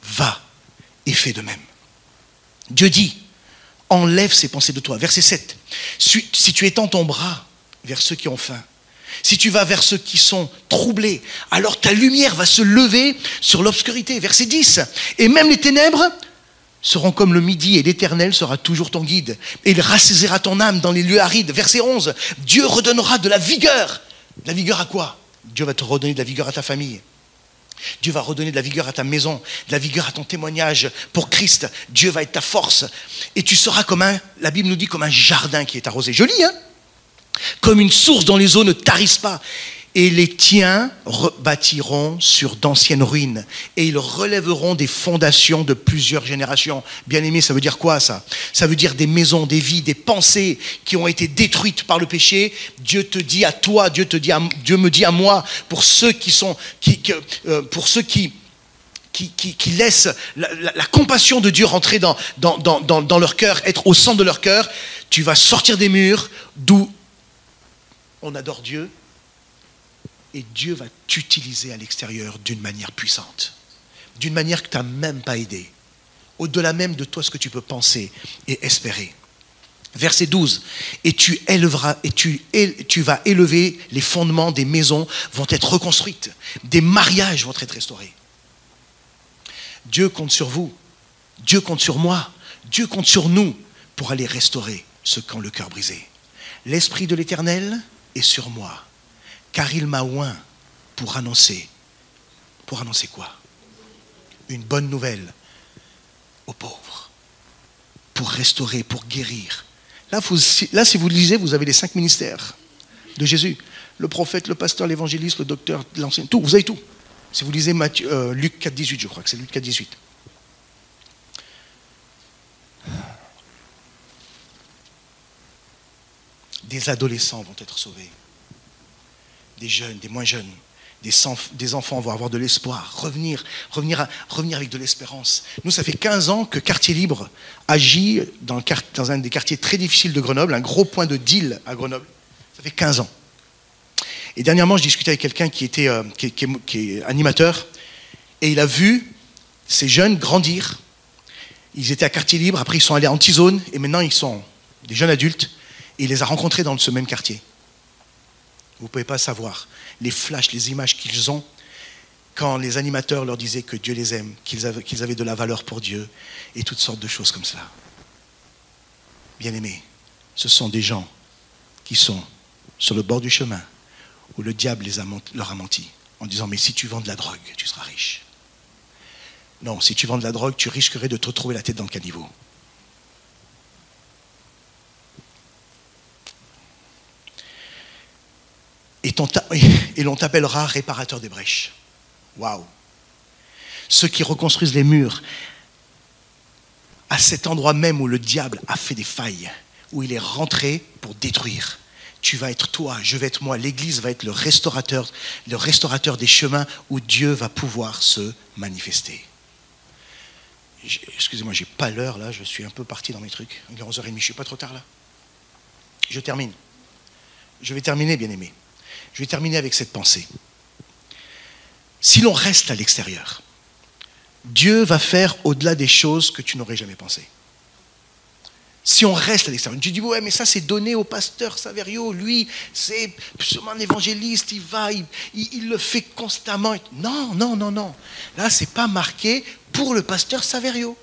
Va et fais de même. Dieu dit, enlève ces pensées de toi. Verset 7. Si tu étends ton bras vers ceux qui ont faim, si tu vas vers ceux qui sont troublés, alors ta lumière va se lever sur l'obscurité. Verset 10. Et même les ténèbres seront comme le midi et l'Éternel sera toujours ton guide. Et il rassaisira ton âme dans les lieux arides. Verset 11. Dieu redonnera de la vigueur. De la vigueur à quoi? Dieu va te redonner de la vigueur à ta famille. Dieu va redonner de la vigueur à ta maison, de la vigueur à ton témoignage pour Christ. Dieu va être ta force. Et tu seras la Bible nous dit, comme un jardin qui est arrosé. Joli, hein? Comme une source dont les eaux ne tarissent pas. Et les tiens rebâtiront sur d'anciennes ruines. Et ils relèveront des fondations de plusieurs générations. Bien-aimé, ça veut dire quoi ça? Ça veut dire des maisons, des vies, des pensées qui ont été détruites par le péché. Dieu te dit à toi, Dieu me dit à moi, pour ceux qui laissent la compassion de Dieu rentrer dans leur cœur, être au centre de leur cœur, tu vas sortir des murs d'où on adore Dieu. Et Dieu va t'utiliser à l'extérieur d'une manière puissante. D'une manière que tu n'as même pas aidé. Au-delà même de toi ce que tu peux penser et espérer. Verset 12. Et tu vas élever les fondements des maisons vont être reconstruites. Des mariages vont être restaurés. Dieu compte sur vous. Dieu compte sur moi. Dieu compte sur nous pour aller restaurer ceux qui ont le cœur brisé. L'Esprit de l'Éternel est sur moi. Car il m'a oint pour annoncer. Pour annoncer quoi? Une bonne nouvelle aux pauvres. Pour restaurer, pour guérir. Là, si vous lisez, vous avez les 5 ministères de Jésus. Le prophète, le pasteur, l'évangéliste, le docteur, l'enseignant, tout. Vous avez tout. Si vous lisez Luc 4, 18, je crois que c'est Luc 4, 18. Des adolescents vont être sauvés. Des jeunes, des moins jeunes, des enfants vont avoir de l'espoir, revenir avec de l'espérance. Nous, ça fait 15 ans que Quartier Libre agit dans un des quartiers très difficiles de Grenoble, un gros point de deal à Grenoble. Ça fait 15 ans. Et dernièrement, je discutais avec quelqu'un qui est animateur, et il a vu ces jeunes grandir. Ils étaient à Quartier Libre, après ils sont allés en Anti-Zone, et maintenant ils sont des jeunes adultes, et il les a rencontrés dans ce même quartier. Vous ne pouvez pas savoir les flashs, les images qu'ils ont quand les animateurs leur disaient que Dieu les aime, qu'ils avaient de la valeur pour Dieu et toutes sortes de choses comme cela. Bien-aimés, ce sont des gens qui sont sur le bord du chemin où le diable leur a menti en disant « mais si tu vends de la drogue, tu seras riche ». Non, si tu vends de la drogue, tu risquerais de te retrouver la tête dans le caniveau. Et l'on t'appellera réparateur des brèches. Waouh! Ceux qui reconstruisent les murs, à cet endroit même où le diable a fait des failles, où il est rentré pour détruire. Tu vas être toi, je vais être moi. L'Église va être le restaurateur des chemins où Dieu va pouvoir se manifester. Excusez-moi, j'ai pas l'heure là, je suis un peu parti dans mes trucs. Il est 11h30, je ne suis pas trop tard là. Je termine. Je vais terminer, bien-aimés. Je vais terminer avec cette pensée. Si l'on reste à l'extérieur, Dieu va faire au-delà des choses que tu n'aurais jamais pensé. Si on reste à l'extérieur, tu dis, ouais, mais ça c'est donné au pasteur Saverio, lui, c'est un évangéliste, il le fait constamment. Non, non, non, non. Là, c'est pas marqué pour le pasteur Saverio.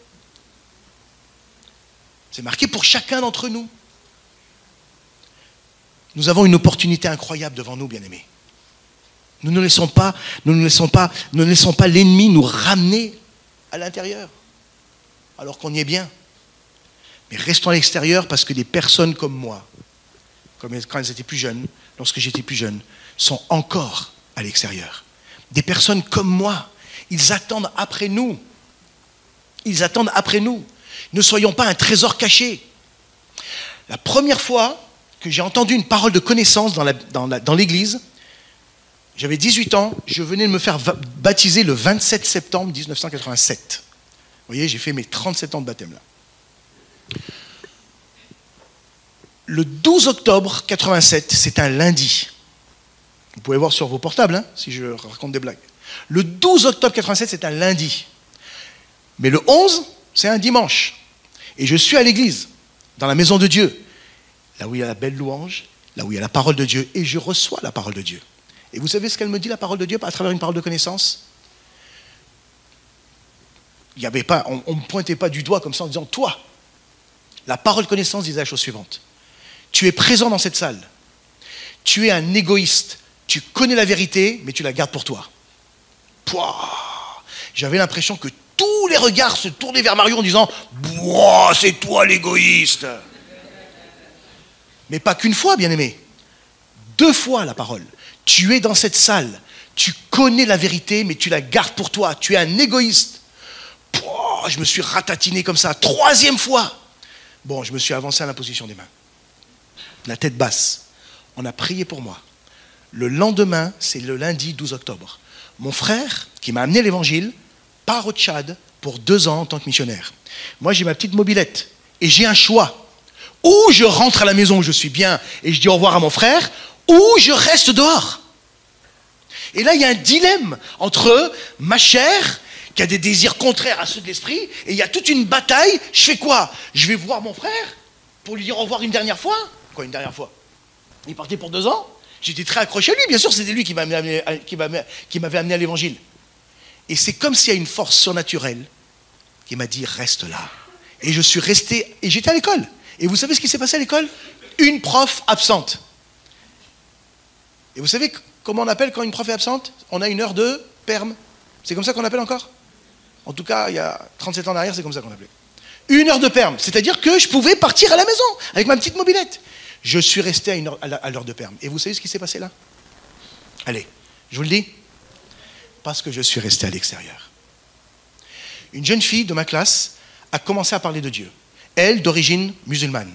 C'est marqué pour chacun d'entre nous. Nous avons une opportunité incroyable devant nous, bien-aimés. Nous ne laissons pas l'ennemi nous ramener à l'intérieur, alors qu'on y est bien. Mais restons à l'extérieur parce que des personnes comme moi, comme quand elles étaient plus jeunes, lorsque j'étais plus jeune, sont encore à l'extérieur. Des personnes comme moi, ils attendent après nous. Ils attendent après nous. Ne soyons pas un trésor caché. La première fois que j'ai entendu une parole de connaissance dans l'église, j'avais 18 ans, je venais de me faire baptiser le 27 septembre 1987. Vous voyez, j'ai fait mes 37 ans de baptême là. Le 12 octobre 87, c'est un lundi. Vous pouvez voir sur vos portables, hein, si je raconte des blagues. Le 12 octobre 87, c'est un lundi. Mais le 11, c'est un dimanche. Et je suis à l'église, dans la maison de Dieu, là où il y a la belle louange, là où il y a la parole de Dieu, et je reçois la parole de Dieu. Et vous savez ce qu'elle me dit, la parole de Dieu, à travers une parole de connaissance? Il y avait pas, on ne me pointait pas du doigt comme ça en disant, toi, la parole de connaissance disait la chose suivante. Tu es présent dans cette salle. Tu es un égoïste. Tu connais la vérité, mais tu la gardes pour toi. Pouah, j'avais l'impression que tous les regards se tournaient vers Mario en disant « c'est toi l'égoïste !» Mais pas qu'une fois, bien-aimé. 2 fois la parole. Tu es dans cette salle. Tu connais la vérité, mais tu la gardes pour toi. Tu es un égoïste. Pouah, je me suis ratatiné comme ça. 3e fois. Bon, je me suis avancé à l'imposition des mains. La tête basse. On a prié pour moi. Le lendemain, c'est le lundi 12 octobre. Mon frère, qui m'a amené l'évangile, part au Tchad pour 2 ans en tant que missionnaire. Moi, j'ai ma petite mobilette et j'ai un choix. Ou je rentre à la maison où je suis bien et je dis au revoir à mon frère, ou je reste dehors. Et là, il y a un dilemme entre ma chair, qui a des désirs contraires à ceux de l'esprit, et il y a toute une bataille. Je fais quoi? Je vais voir mon frère pour lui dire au revoir une dernière fois? Quoi, une dernière fois? Il partait pour 2 ans. J'étais très accroché à lui, bien sûr, c'était lui qui m'avait amené à l'évangile. Et c'est comme s'il y a une force surnaturelle qui m'a dit, reste là. Et je suis resté, et j'étais à l'école. Et vous savez ce qui s'est passé à l'école? Une prof absente. Et vous savez comment on appelle quand une prof est absente? On a 1 heure de perm. C'est comme ça qu'on appelle encore? En tout cas, il y a 37 ans derrière, c'est comme ça qu'on appelait. 1 heure de perm. C'est-à-dire que je pouvais partir à la maison avec ma petite mobilette. Je suis resté à l'heure de perm. Et vous savez ce qui s'est passé là? Allez, je vous le dis. Parce que je suis resté à l'extérieur. Une jeune fille de ma classe a commencé à parler de Dieu. Elle, d'origine musulmane.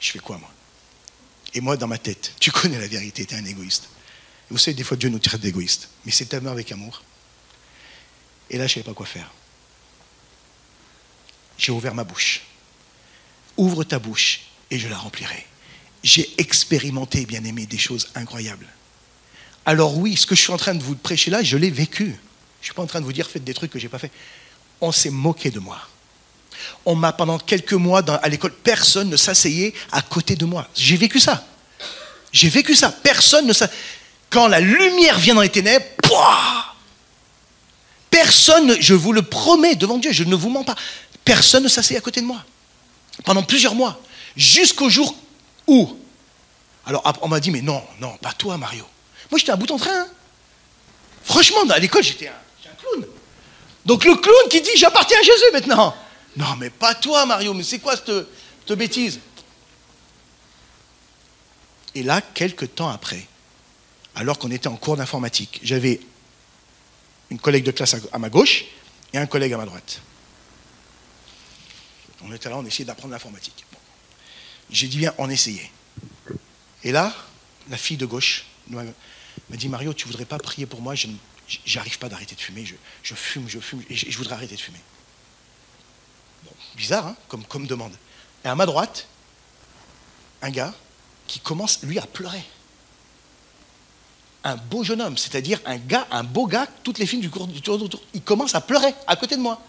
Je fais quoi, moi? Et moi, dans ma tête, tu connais la vérité, tu es un égoïste. Et vous savez, des fois, Dieu nous traite d'égoïstes. Mais c'est tellement avec amour. Et là, je ne savais pas quoi faire. J'ai ouvert ma bouche. Ouvre ta bouche et je la remplirai. J'ai expérimenté, bien-aimé, des choses incroyables. Alors oui, ce que je suis en train de vous prêcher là, je l'ai vécu. Je ne suis pas en train de vous dire faites des trucs que je n'ai pas fait. On s'est moqué de moi. On m'a, pendant quelques mois à l'école, personne ne s'asseyait à côté de moi. J'ai vécu ça. J'ai vécu ça. Personne ne s'asseyait. Quand la lumière vient dans les ténèbres, pouah, personne, je vous le promets devant Dieu, je ne vous mens pas, personne ne s'asseyait à côté de moi. Pendant plusieurs mois. Jusqu'au jour où. Alors on m'a dit, mais non, non, pas toi Mario. Moi j'étais un bout en train. Hein. Franchement, à l'école j'étais un clown. Donc le clown qui dit, j'appartiens à Jésus maintenant. Non, mais pas toi Mario, mais c'est quoi cette bêtise? Et là, quelques temps après, alors qu'on était en cours d'informatique. J'avais une collègue de classe à ma gauche et un collègue à ma droite. On était là, on essayait d'apprendre l'informatique. Bon. J'ai dit, bien, on essayait. Et là, la fille de gauche m'a dit, Mario, tu ne voudrais pas prier pour moi? Je n'arrive pas d'arrêter de fumer. Je fume, et je voudrais arrêter de fumer. Bon, bizarre, hein, comme demande. Et à ma droite, un gars qui commence, lui, à pleurer. Un beau jeune homme, c'est-à-dire un beau gars, toutes les filles du tour, il commence à pleurer à côté de moi.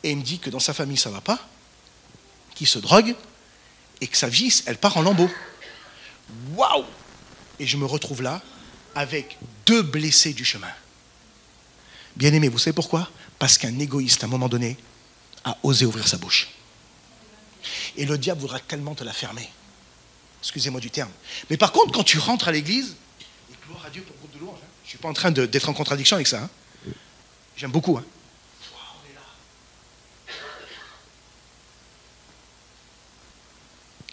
Et il me dit que dans sa famille, ça ne va pas, qu'il se drogue, et que sa vie, elle part en lambeaux. Waouh! Et je me retrouve là, avec 2 blessés du chemin. Bien aimé, vous savez pourquoi? Parce qu'un égoïste, à un moment donné, a osé ouvrir sa bouche. Et le diable voudra tellement te la fermer. Excusez-moi du terme. Mais par contre, quand tu rentres à l'église, et gloire à Dieu pour le groupe de louange, hein, je ne suis pas en train d'être en contradiction avec ça. Hein. J'aime beaucoup. Hein. Wow, on est là.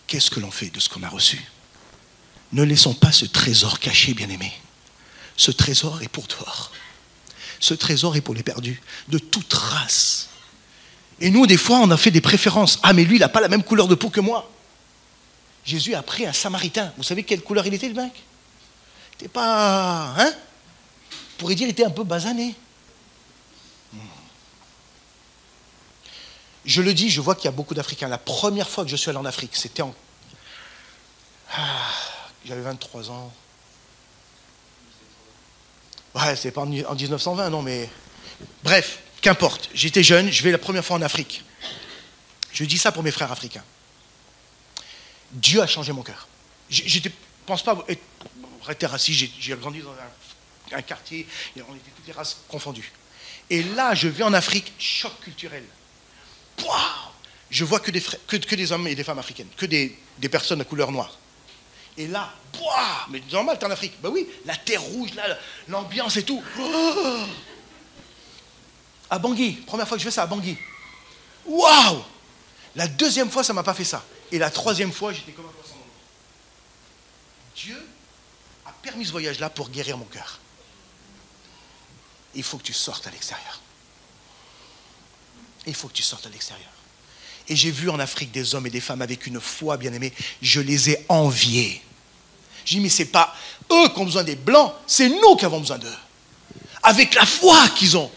Qu'est-ce que l'on fait de ce qu'on a reçu? Ne laissons pas ce trésor caché, bien-aimé. Ce trésor est pour dehors. Ce trésor est pour les perdus, de toute race. Et nous, des fois, on a fait des préférences. Ah, mais lui, il n'a pas la même couleur de peau que moi. Jésus a pris un Samaritain. Vous savez quelle couleur il était, le mec? Il n'était pas... Hein? On pourrait dire qu'il était un peu basané. Je le dis, je vois qu'il y a beaucoup d'Africains. La première fois que je suis allé en Afrique, c'était en... j'avais 23 ans. Ouais, c'est pas en 1920, non, mais... Bref, qu'importe. J'étais jeune, je vais la première fois en Afrique. Je dis ça pour mes frères africains. Dieu a changé mon cœur. Je ne pense pas être raciste. J'ai grandi dans un quartier, et on était toutes les races confondues. Et là, je vais en Afrique, choc culturel. Waouh! Je vois que des hommes et des femmes africaines, que des personnes à couleur noire. Et là, waouh! Mais c'est normal, t'es en Afrique. Ben oui, la terre rouge, là, l'ambiance et tout. Oh! À Bangui, première fois que je fais ça à Bangui. Waouh! La deuxième fois, ça ne m'a pas fait ça. Et la troisième fois, j'étais comme un poisson dans l'eau. Dieu a permis ce voyage-là pour guérir mon cœur. Il faut que tu sortes à l'extérieur. Il faut que tu sortes à l'extérieur. Et j'ai vu en Afrique des hommes et des femmes avec une foi bien-aimée. Je les ai enviés. J'ai dit, mais ce n'est pas eux qui ont besoin des blancs, c'est nous qui avons besoin d'eux. Avec la foi qu'ils ont.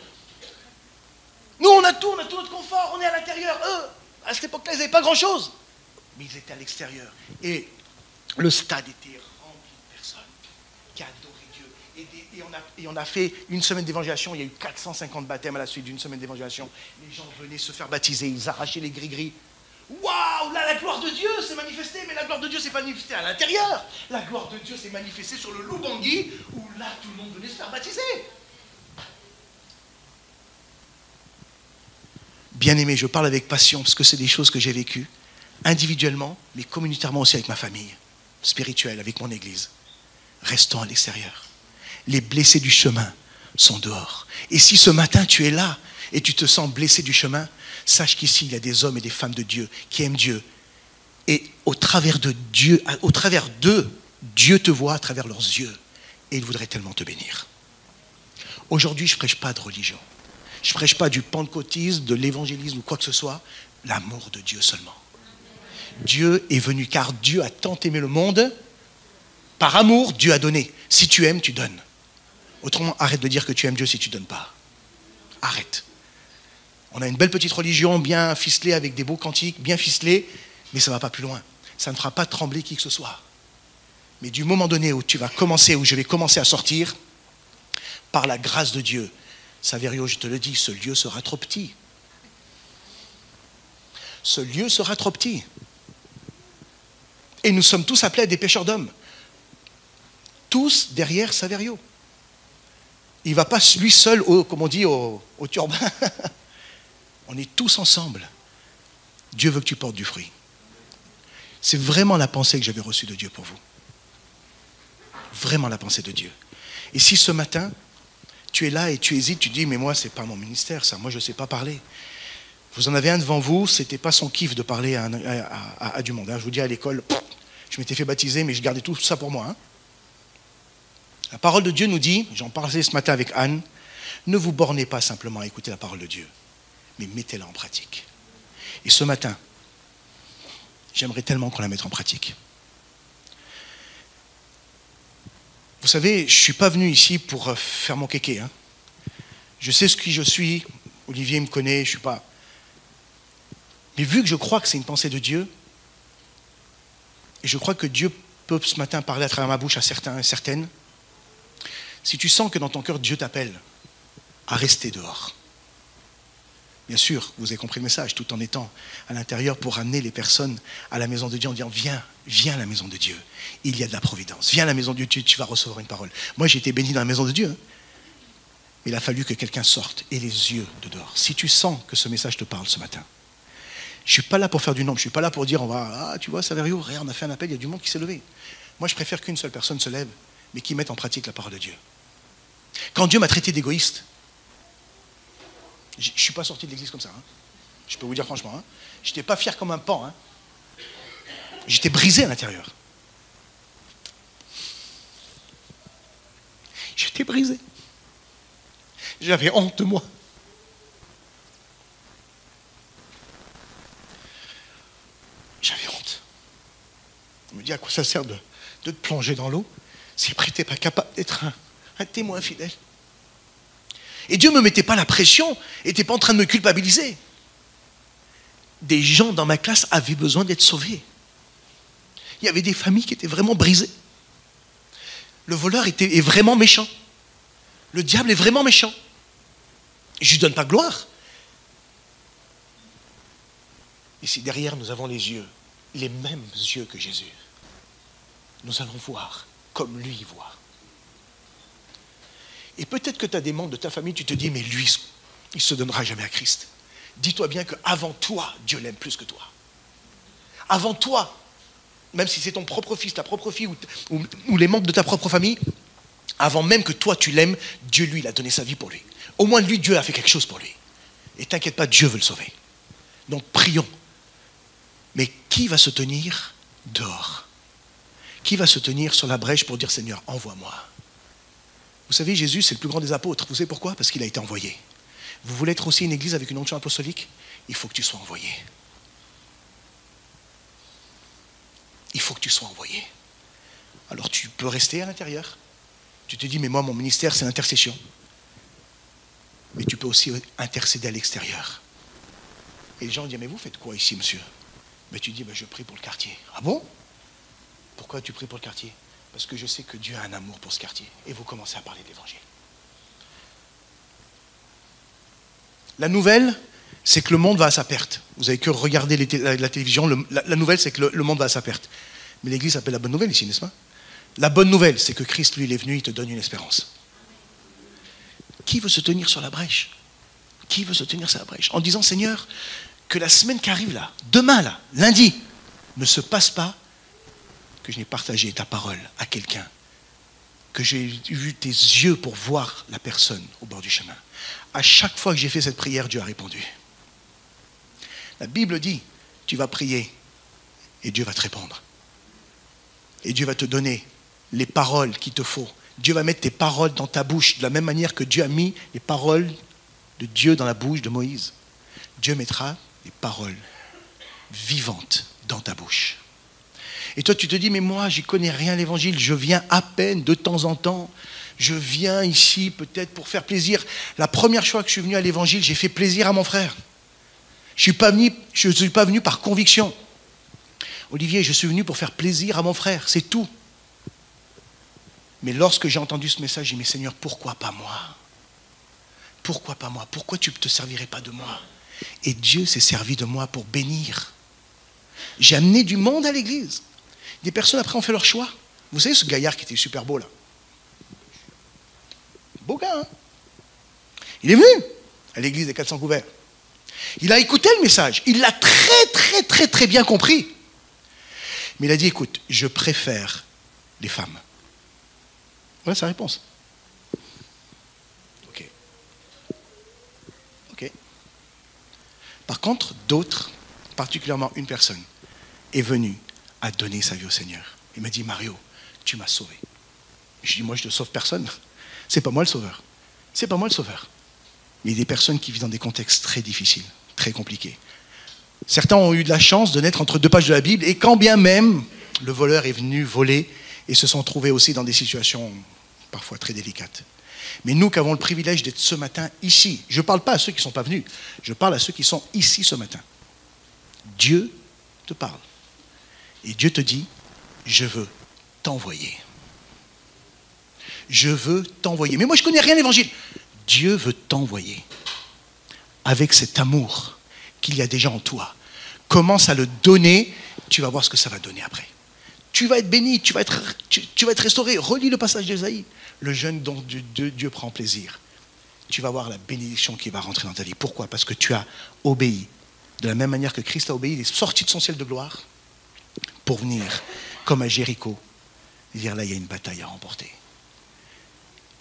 Nous, on a tout notre confort, on est à l'intérieur. Eux, à cette époque-là, ils n'avaient pas grand-chose. Mais ils étaient à l'extérieur. Et le stade était rempli de personnes qui adoraient Dieu. Et on a fait une semaine d'évangélisation. Il y a eu 450 baptêmes à la suite d'une semaine d'évangélisation. Les gens venaient se faire baptiser. Ils arrachaient les gris-gris. Waouh, là, la gloire de Dieu s'est manifestée. Mais la gloire de Dieu s'est manifestée à l'intérieur. La gloire de Dieu s'est manifestée sur le Lubangui, où là, tout le monde venait se faire baptiser. Bien-aimé, je parle avec passion parce que c'est des choses que j'ai vécues individuellement, mais communautairement aussi avec ma famille, spirituelle, avec mon église. Restons à l'extérieur. Les blessés du chemin sont dehors. Et si ce matin tu es là et tu te sens blessé du chemin, sache qu'ici il y a des hommes et des femmes de Dieu qui aiment Dieu. Et au travers d'eux, Dieu te voit à travers leurs yeux et il voudrait tellement te bénir. Aujourd'hui, je ne prêche pas de religion. Je ne prêche pas du pentecôtisme, de l'évangélisme ou quoi que ce soit. L'amour de Dieu seulement. Dieu est venu car Dieu a tant aimé le monde. Par amour, Dieu a donné. Si tu aimes, tu donnes. Autrement, arrête de dire que tu aimes Dieu si tu ne donnes pas. Arrête. On a une belle petite religion bien ficelée avec des beaux cantiques, bien ficelés, mais ça ne va pas plus loin. Ça ne fera pas trembler qui que ce soit. Mais du moment donné où tu vas commencer, où je vais commencer à sortir, par la grâce de Dieu, Saverio, je te le dis, ce lieu sera trop petit. Ce lieu sera trop petit. Et nous sommes tous appelés à des pêcheurs d'hommes. Tous derrière Saverio. Il ne va pas lui seul, comme on dit, au turbin. On est tous ensemble. Dieu veut que tu portes du fruit. C'est vraiment la pensée que j'avais reçue de Dieu pour vous. Vraiment la pensée de Dieu. Et si ce matin, tu es là et tu hésites, tu dis, mais moi, ce n'est pas mon ministère, ça. Moi, je ne sais pas parler. Vous en avez un devant vous, ce n'était pas son kiff de parler à du monde. Hein. Je vous dis, à l'école, je m'étais fait baptiser, mais je gardais tout ça pour moi. Hein. La parole de Dieu nous dit, j'en parlais ce matin avec Anne, ne vous bornez pas simplement à écouter la parole de Dieu, mais mettez-la en pratique. Et ce matin, j'aimerais tellement qu'on la mette en pratique. Vous savez, je ne suis pas venu ici pour faire mon kéké. Hein. Je sais ce qui je suis, Olivier me connaît, je ne suis pas... Mais vu que je crois que c'est une pensée de Dieu, et je crois que Dieu peut ce matin parler à travers ma bouche à certains et certaines, si tu sens que dans ton cœur, Dieu t'appelle à rester dehors. Bien sûr, vous avez compris le message, tout en étant à l'intérieur pour amener les personnes à la maison de Dieu en disant viens à la maison de Dieu, il y a de la providence, viens à la maison de Dieu, tu vas recevoir une parole. Moi j'ai été béni dans la maison de Dieu, hein. Mais il a fallu que quelqu'un sorte et les yeux de dehors. Si tu sens que ce message te parle ce matin, je ne suis pas là pour faire du nombre, je ne suis pas là pour dire tu vois Saverio, regarde, on a fait un appel, il y a du monde qui s'est levé. Moi je préfère qu'une seule personne se lève, mais qui mette en pratique la parole de Dieu. Quand Dieu m'a traité d'égoïste, je ne suis pas sorti de l'église comme ça. Hein. Je peux vous dire franchement. Hein. Je n'étais pas fier comme un pan. Hein. J'étais brisé à l'intérieur. J'étais brisé. J'avais honte de moi. J'avais honte. On me dit à quoi ça sert de te plonger dans l'eau si après tu n'es pas capable d'être un témoin fidèle. Et Dieu ne me mettait pas la pression, n'était pas en train de me culpabiliser. Des gens dans ma classe avaient besoin d'être sauvés. Il y avait des familles qui étaient vraiment brisées. Le voleur est vraiment méchant. Le diable est vraiment méchant. Je ne lui donne pas gloire. Et si derrière nous avons les yeux, les mêmes yeux que Jésus, nous allons voir comme lui voit. Et peut-être que tu as des membres de ta famille, tu te dis, mais lui, il ne se donnera jamais à Christ. Dis-toi bien qu'avant toi, Dieu l'aime plus que toi. Avant toi, même si c'est ton propre fils, ta propre fille ou les membres de ta propre famille, avant même que toi tu l'aimes, Dieu lui, il a donné sa vie pour lui. Au moins lui, Dieu a fait quelque chose pour lui. Et t'inquiète pas, Dieu veut le sauver. Donc prions. Mais qui va se tenir dehors? Qui va se tenir sur la brèche pour dire, Seigneur, envoie-moi? Vous savez, Jésus, c'est le plus grand des apôtres. Vous savez pourquoi? Parce qu'il a été envoyé. Vous voulez être aussi une église avec une onction apostolique? Il faut que tu sois envoyé. Il faut que tu sois envoyé. Alors tu peux rester à l'intérieur. Tu te dis, mais moi, mon ministère, c'est l'intercession. Mais tu peux aussi intercéder à l'extérieur. Et les gens disent, mais vous faites quoi ici, monsieur? Mais tu dis, je prie pour le quartier. Ah bon? Pourquoi tu pries pour le quartier? Parce que je sais que Dieu a un amour pour ce quartier. Et vous commencez à parler de l'évangile. La nouvelle, c'est que le monde va à sa perte. Vous avez que regarder la télévision. La nouvelle, c'est que le monde va à sa perte. Mais l'Église s'appelle la bonne nouvelle ici, n'est-ce pas? La bonne nouvelle, c'est que Christ, lui, il est venu, il te donne une espérance. Qui veut se tenir sur la brèche? Qui veut se tenir sur la brèche? En disant, Seigneur, que la semaine qui arrive là, demain là, lundi, ne se passe pas que je n'ai partagé ta parole à quelqu'un, que j'ai vu tes yeux pour voir la personne au bord du chemin. À chaque fois que j'ai fait cette prière, Dieu a répondu. La Bible dit, tu vas prier et Dieu va te répondre. Et Dieu va te donner les paroles qu'il te faut. Dieu va mettre tes paroles dans ta bouche, de la même manière que Dieu a mis les paroles de Dieu dans la bouche de Moïse. Dieu mettra les paroles vivantes dans ta bouche. Et toi, tu te dis, mais moi, j'y connais rien à l'évangile, je viens à peine de temps en temps. Je viens ici peut-être pour faire plaisir. La première fois que je suis venu à l'évangile, j'ai fait plaisir à mon frère. Je ne suis pas venu par conviction. Olivier, je suis venu pour faire plaisir à mon frère, c'est tout. Mais lorsque j'ai entendu ce message, j'ai dit, mais Seigneur, pourquoi pas moi? Pourquoi pas moi? Pourquoi tu ne te servirais pas de moi? Et Dieu s'est servi de moi pour bénir. J'ai amené du monde à l'église. Des personnes après ont fait leur choix. Vous savez ce gaillard qui était super beau là? Beau gars, hein? Il est venu à l'église des 400 couverts. Il a écouté le message. Il l'a très bien compris. Mais il a dit, écoute, je préfère les femmes. Voilà sa réponse. Ok. Par contre, d'autres, particulièrement une personne, est venue à donner sa vie au Seigneur. Il m'a dit, Mario, tu m'as sauvé. Je dis, moi, je ne sauve personne. C'est pas moi le sauveur. C'est pas moi le sauveur. Mais il y a des personnes qui vivent dans des contextes très difficiles, très compliqués. Certains ont eu de la chance de naître entre deux pages de la Bible, et quand bien même le voleur est venu voler, et se sont trouvés aussi dans des situations parfois très délicates. Mais nous qui avons le privilège d'être ce matin ici, je ne parle pas à ceux qui ne sont pas venus, je parle à ceux qui sont ici ce matin. Dieu te parle. Et Dieu te dit, je veux t'envoyer. Je veux t'envoyer. Mais moi, je ne connais rien à l'évangile. Dieu veut t'envoyer. Avec cet amour qu'il y a déjà en toi. Commence à le donner, tu vas voir ce que ça va donner après. Tu vas être béni, tu vas être restauré. Relis le passage d'Ésaïe. Le jeûne dont Dieu prend plaisir. Tu vas voir la bénédiction qui va rentrer dans ta vie. Pourquoi? Parce que tu as obéi. De la même manière que Christ a obéi, il est sorti de son ciel de gloire pour venir, comme à Jéricho, dire là, il y a une bataille à remporter.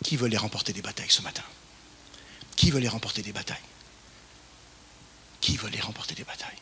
Qui veut les remporter des batailles ce matin? Qui veut les remporter des batailles? Qui veut les remporter des batailles?